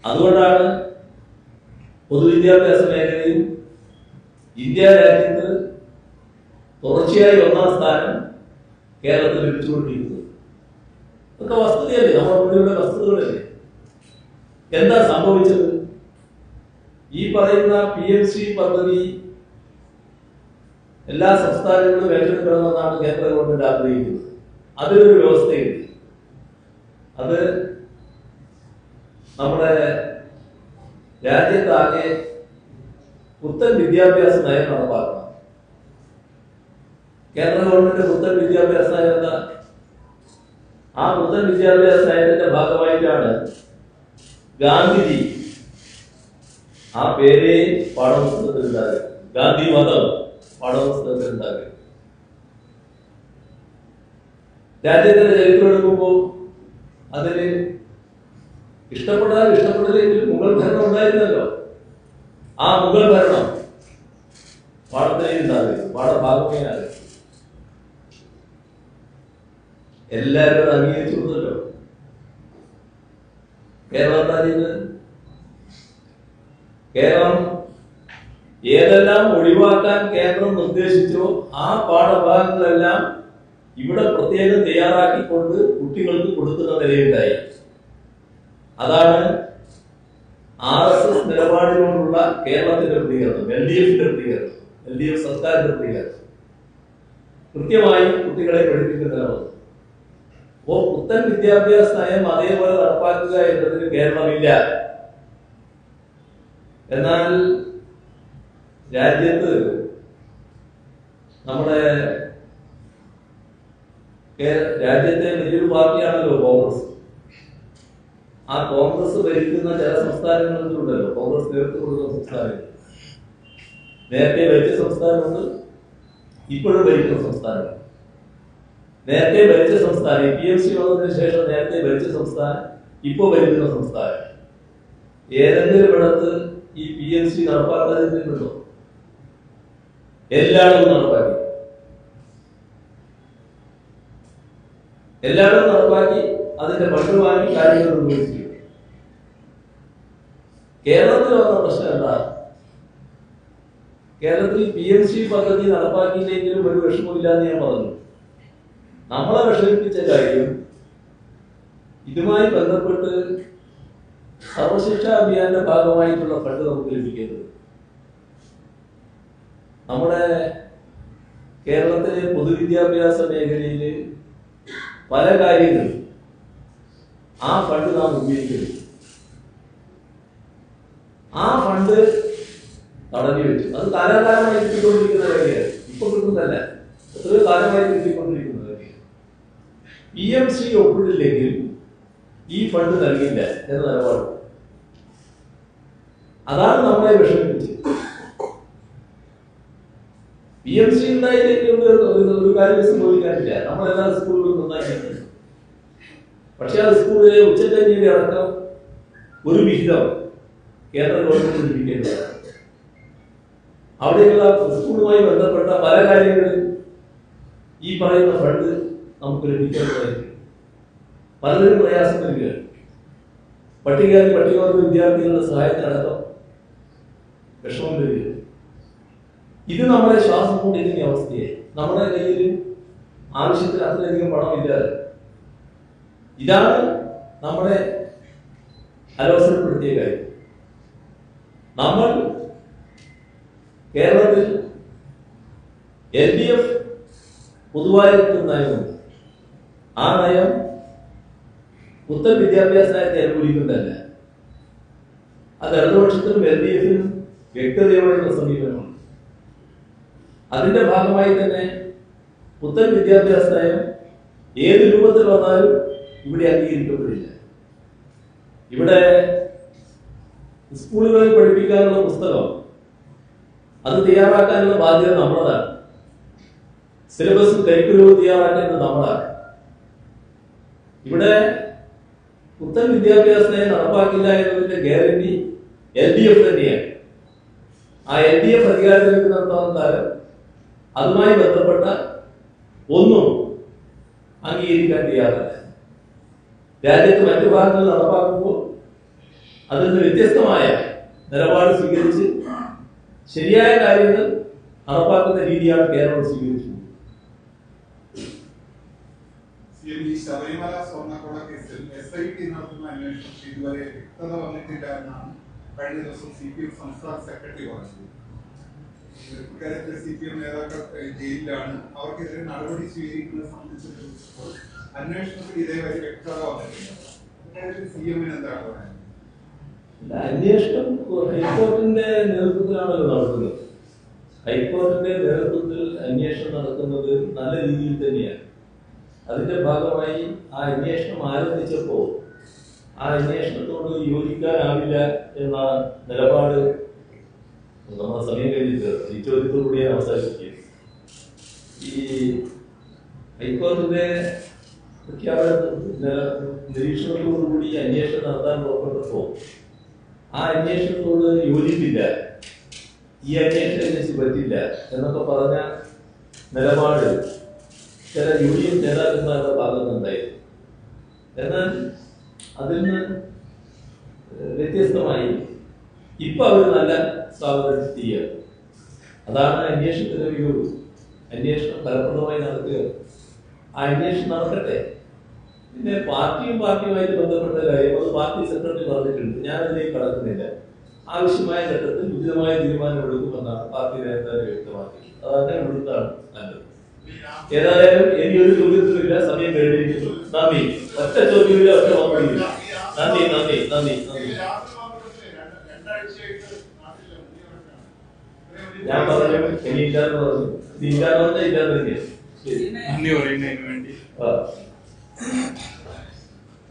അതുകൊണ്ടാണ് പൊതുവിദ്യാഭ്യാസ മേഖലയിൽ ഇന്ത്യ രാജ്യത്ത് തുടർച്ചയായി 1-ാം സ്ഥാനം കേരളത്തിൽ ലഭിച്ചുകൊണ്ടിരിക്കുന്നത്. അതൊക്കെ വസ്തുതയല്ലേ, നമ്മുടെ മുന്നിലുള്ള വസ്തുതകളല്ലേ. എന്താ സംഭവിച്ചത്? ഈ പറയുന്ന PMC പദ്ധതി എല്ലാ സംസ്ഥാനങ്ങളിലും ഏറ്റെടുക്കണമെന്നാണ് കേന്ദ്ര ഗവൺമെന്റ് ആഗ്രഹിക്കുന്നത്. അതിലൊരു വ്യവസ്ഥയുണ്ട്. അത് നമ്മുടെ രാജ്യത്താകെ പുത്തൻ വിദ്യാഭ്യാസ നയം നടപ്പാക്കണം. കേന്ദ്ര ഗവൺമെന്റ് പുത്തൻ വിദ്യാഭ്യാസ നയം എന്താ? ആ പുത്തൻ വിദ്യാഭ്യാസ നയത്തിന്റെ ഭാഗമായിട്ടാണ് ഗാന്ധിജി ആ പേര് പാഠപുസ്തകത്തിലുണ്ടാകുക, ഗാന്ധി മതം പാഠപുസ്തകത്തിലുണ്ടാകുക. രാജ്യത്തിന്റെ ചരിത്രം എടുക്കുമ്പോൾ അതിന് ഇഷ്ടപ്പെട്ടില്ലെങ്കിൽ മുഗൾ ഭരണം ഉണ്ടായിരുന്നല്ലോ. ആ മുഗൾ ഭരണം പാഠത്തിലേ ഉണ്ടാകുക, പാഠഭാഗമേ ആകുക. എല്ലാവരും അംഗീകരിച്ചു കൊടുത്തല്ലോ. കേരളം ഏതെല്ലാം ഒഴിവാക്കാൻ കേന്ദ്രം നിർദ്ദേശിച്ചോ ആ പാഠഭാഗങ്ങളെല്ലാം ഇവിടെ പ്രത്യേകം തയ്യാറാക്കിക്കൊണ്ട് കുട്ടികൾക്ക് കൊടുക്കുന്ന നിലയുണ്ടായി. അതാണ് RSS നിലപാടിനോടുള്ള കേരളത്തിന്റെ പ്രതികരണം, LDFന്റെ പ്രതികരണം, LDF സർക്കാരിന്റെ പ്രതികരണം. കൃത്യമായി കുട്ടികളെ പഠിപ്പിക്കുന്നതാണ്. അപ്പോ പുത്തൻ വിദ്യാഭ്യാസ നയം അതേപോലെ നടപ്പാക്കുക എന്നതിന് കേരളമില്ല. എന്നാൽ രാജ്യത്ത് നമ്മുടെ രാജ്യത്തെ വലിയൊരു പാർട്ടിയാണല്ലോ കോൺഗ്രസ്. ആ കോൺഗ്രസ് ഭരിക്കുന്ന ചില സംസ്ഥാനങ്ങളിലുണ്ടല്ലോ, കോൺഗ്രസ് നേതൃത്വം കൊടുക്കുന്ന സംസ്ഥാനങ്ങൾ. നേരത്തെ ഭരിച്ച സംസ്ഥാനമുണ്ട്, ഇപ്പോഴും ഭരിക്കുന്ന സംസ്ഥാനം. നേരത്തെ ഭരിച്ച സംസ്ഥാനം PMC വന്നതിന് ശേഷം നേരത്തെ ഭരിച്ച സംസ്ഥാനം, ഇപ്പോൾ ഭരിക്കുന്ന സംസ്ഥാനം. ഏതെങ്കിലും ഇടത്ത് ഈ PMC നടപ്പാക്കാതിരുന്നുണ്ടോ? എല്ലായിടത്തും നടപ്പാക്കി. എല്ലായിടത്തും നടപ്പാക്കി അതിന്റെ ഫണ്ട് വാങ്ങി കാര്യങ്ങൾ നിർവഹിച്ചു. കേരളത്തിൽ വന്ന പ്രശ്നം എന്താ? കേരളത്തിൽ PMC പദ്ധതി നടപ്പാക്കിയില്ലെങ്കിലും ഒരു വിഷമമില്ല എന്ന് ഞാൻ പറഞ്ഞു. നമ്മളെ വിഷമിപ്പിച്ച കാര്യം ഇതുമായി ബന്ധപ്പെട്ട് സർവശിക്ഷാ അഭിയാന്റെ ഭാഗമായിട്ടുള്ള ഫണ്ട് നമുക്ക് ലഭിക്കുന്നത് നമ്മുടെ കേരളത്തിലെ പൊതുവിദ്യാഭ്യാസ മേഖലയിൽ പല കാര്യങ്ങളും ആ ഫണ്ട് നാം ഉപയോഗിക്കുന്നു. ആ ഫണ്ട് തടഞ്ഞു വെച്ചു. അത് കാലാകാലമായി കിട്ടിക്കൊണ്ടിരിക്കുന്ന കാര്യമാണ്. ഇപ്പൊ കിട്ടുന്നതല്ല, എത്രയോ കാലമായി കിട്ടിക്കൊണ്ടിരിക്കുന്ന കാര്യമാണ്. PMC ഒപ്പിട്ടില്ലെങ്കിൽ ഈ ഫണ്ട് നൽകില്ല എന്ന നിലപാട്. അതാണ് നമ്മളെ വിഷമിപ്പിച്ചത്. PMC ഉണ്ടായില്ലെങ്കിൽ ഒരു കാര്യം സംഭവിക്കാനില്ല. നമ്മളെല്ലാ സ്കൂളുകളും നന്നാക്കി. പക്ഷെ ആ സ്കൂളിലെ ഉച്ചക്കഞ്ഞിയുടെ അടക്കം ഒരു വിഹിതം കേന്ദ്ര ഗവൺമെന്റ് ലഭിക്കേണ്ടതാണ്. അവിടെയുള്ള സ്കൂളുമായി ബന്ധപ്പെട്ട പല കാര്യങ്ങളും ഈ പറയുന്ന ഫണ്ട് നമുക്ക് ലഭിക്കേണ്ടതായിരിക്കും. പലതിനും പ്രയാസം വരികയാണ്. പട്ടികവർഗ വിദ്യാർത്ഥികളുടെ സഹായത്തിനടക്കം വിഷമം വരിക. ഇത് നമ്മളെ ശ്വാസം കൊണ്ടിരിക്കുന്ന അവസ്ഥയെ നമ്മുടെ കയ്യിൽ ആവശ്യത്തിന് അത്രയധികം പണമില്ലാതെ ഇതാണ് നമ്മളെ അലോസരപ്പെടുത്തിയ കാര്യം. നമ്മൾ കേരളത്തിൽ LDF പൊതുവായിരിക്കുന്ന നയമുണ്ട്. ആ നയം പുത്തൻ വിദ്യാഭ്യാസ നയത്തെ അനുകൂലിക്കുന്നതല്ല. അത് ഇടതുപക്ഷത്തിനും LDFനും വ്യക്തതയോടെയുള്ള സമീപനമാണ്. അതിന്റെ ഭാഗമായി തന്നെ പുത്തൻ വിദ്യാഭ്യാസ നയം ഏത് രൂപത്തിൽ വന്നാലും ഇവിടെ അംഗീകരിക്കപ്പെടില്ല. ഇവിടെ സ്കൂളുകളിൽ പഠിപ്പിക്കാനുള്ള പുസ്തകം അത് തയ്യാറാക്കാനുള്ള ബാധ്യത നമ്മളതാണ്. സിലബസും കരിക്കുലവും തയ്യാറാക്കേണ്ടത് നമ്മളാണ്. ഇവിടെ പുത്തൻ വിദ്യാഭ്യാസ നയം നടപ്പാക്കില്ല എന്നതിന്റെ ഗ്യാരണ്ടി LDF തന്നെയാണ്. ആ LDF അധികാരത്തിലേക്ക് നടത്താവുന്ന കാലം അതുമായി ബന്ധപ്പെട്ട ഒന്നും അംഗീകരിക്കാൻ തയ്യാറല്ല. രാജ്യത്ത് മറ്റു ഭാഗങ്ങൾ നടപ്പാക്കുമ്പോൾ അതിൽ നിന്ന് വ്യത്യസ്തമായ നിലപാട് സ്വീകരിച്ച് ശരിയായ കാര്യങ്ങൾ നടപ്പാക്കുന്ന രീതിയാണ് കേരളം സ്വീകരിച്ചത്. ശബരിമല സ്വർണ്ണക്കൊള്ള കേസിൽ SIT നടത്തുന്ന അന്വേഷണം ഇതുവരെ വ്യക്തത വന്നിട്ടില്ല എന്നാണ് കഴിഞ്ഞ ദിവസം CPM സംസ്ഥാന സെക്രട്ടറി പറഞ്ഞത്. ഇക്കാര്യത്തിൽ CPM നേതാക്കൾ ജയിലിലാണ്. അവർക്കെതിരെ നടപടി സ്വീകരിക്കുന്നത് സംബന്ധിച്ച് അന്വേഷണത്തിൽ ഇതേവരെ വ്യക്തത വന്നിട്ടില്ല. ഇക്കാര്യത്തിൽ CM-ന് എന്താണ് പറയുന്നത്? അന്വേഷണം ഹൈക്കോടതിന്റെ നേതൃത്വത്തിലാണല്ലോ നടക്കുന്നത്. ഹൈക്കോടതിന്റെ നേതൃത്വത്തിൽ അന്വേഷണം നടക്കുന്നത് നല്ല രീതിയിൽ തന്നെയാണ്. അതിന്റെ ഭാഗമായി ആ അന്വേഷണം ആരംഭിച്ചപ്പോൾ ആ അന്വേഷണത്തോട് യോജിക്കാനാവില്ല എന്ന നിലപാട് നമ്മുടെ സമയം കഴിഞ്ഞിട്ട് ഈ ചോദ്യത്തോടുകൂടിയാണ് അവസാനിപ്പിക്കുന്നത്. ഈ ഹൈക്കോടതിയുടെ നിരീക്ഷണത്തോടുകൂടി അന്വേഷണം നടത്താൻ പുറപ്പെട്ടപ്പോൾ ആ അന്വേഷണത്തോട് യോജിപ്പില്ല, ഈ അന്വേഷണ ഏജൻസി പറ്റില്ല എന്നൊക്കെ പറഞ്ഞ നിലപാട് ചില UDF നേതാക്കന്മാരുടെ ഭാഗത്തുനിന്നുണ്ടായിരുന്നു. എന്നാൽ അതിൽ നിന്ന് വ്യത്യസ്തമായി ഇപ്പൊ അവർ നല്ല സ്വാഗതം ചെയ്യുക. അതാണ് അന്വേഷണത്തിന്റെ മികവ്. അന്വേഷണം ഫലപ്രദമായി നടക്കുക. ആ അന്വേഷണം നടക്കട്ടെ. പിന്നെ പാർട്ടിയുമായിട്ട് ബന്ധപ്പെട്ട കാര്യം അത് പാർട്ടി സെക്രട്ടറി പറഞ്ഞിട്ടുണ്ട്. ഞാൻ അതിലേക്ക് കടക്കുന്നില്ല. ആവശ്യമായ ഘട്ടത്തിൽ ഉചിതമായ തീരുമാനം എടുക്കുമെന്നാണ് പാർട്ടി നേതാക്കൾ വ്യക്തമാക്കിയത്. അതങ്ങനെ എടുത്താണ് നല്ലത്. ഏതായാലും ഇനി ഒരു ചോദ്യത്തിലില്ല, സമയം കഴിഞ്ഞിരിക്കുന്നു. നന്ദി. ഒറ്റ ചോദ്യമില്ല, ഒറ്റ മറുപടിയില്ല. നന്ദി നന്ദി നന്ദി നന്ദി. ഞാൻ പറഞ്ഞു ഇനി ഇല്ലാന്ന് പറഞ്ഞു. ഇല്ലാന്ന് പറഞ്ഞാൽ ഇല്ലാന്ന് തന്നെയാണ്. നന്ദി പറയുന്നതിന് വേണ്ടി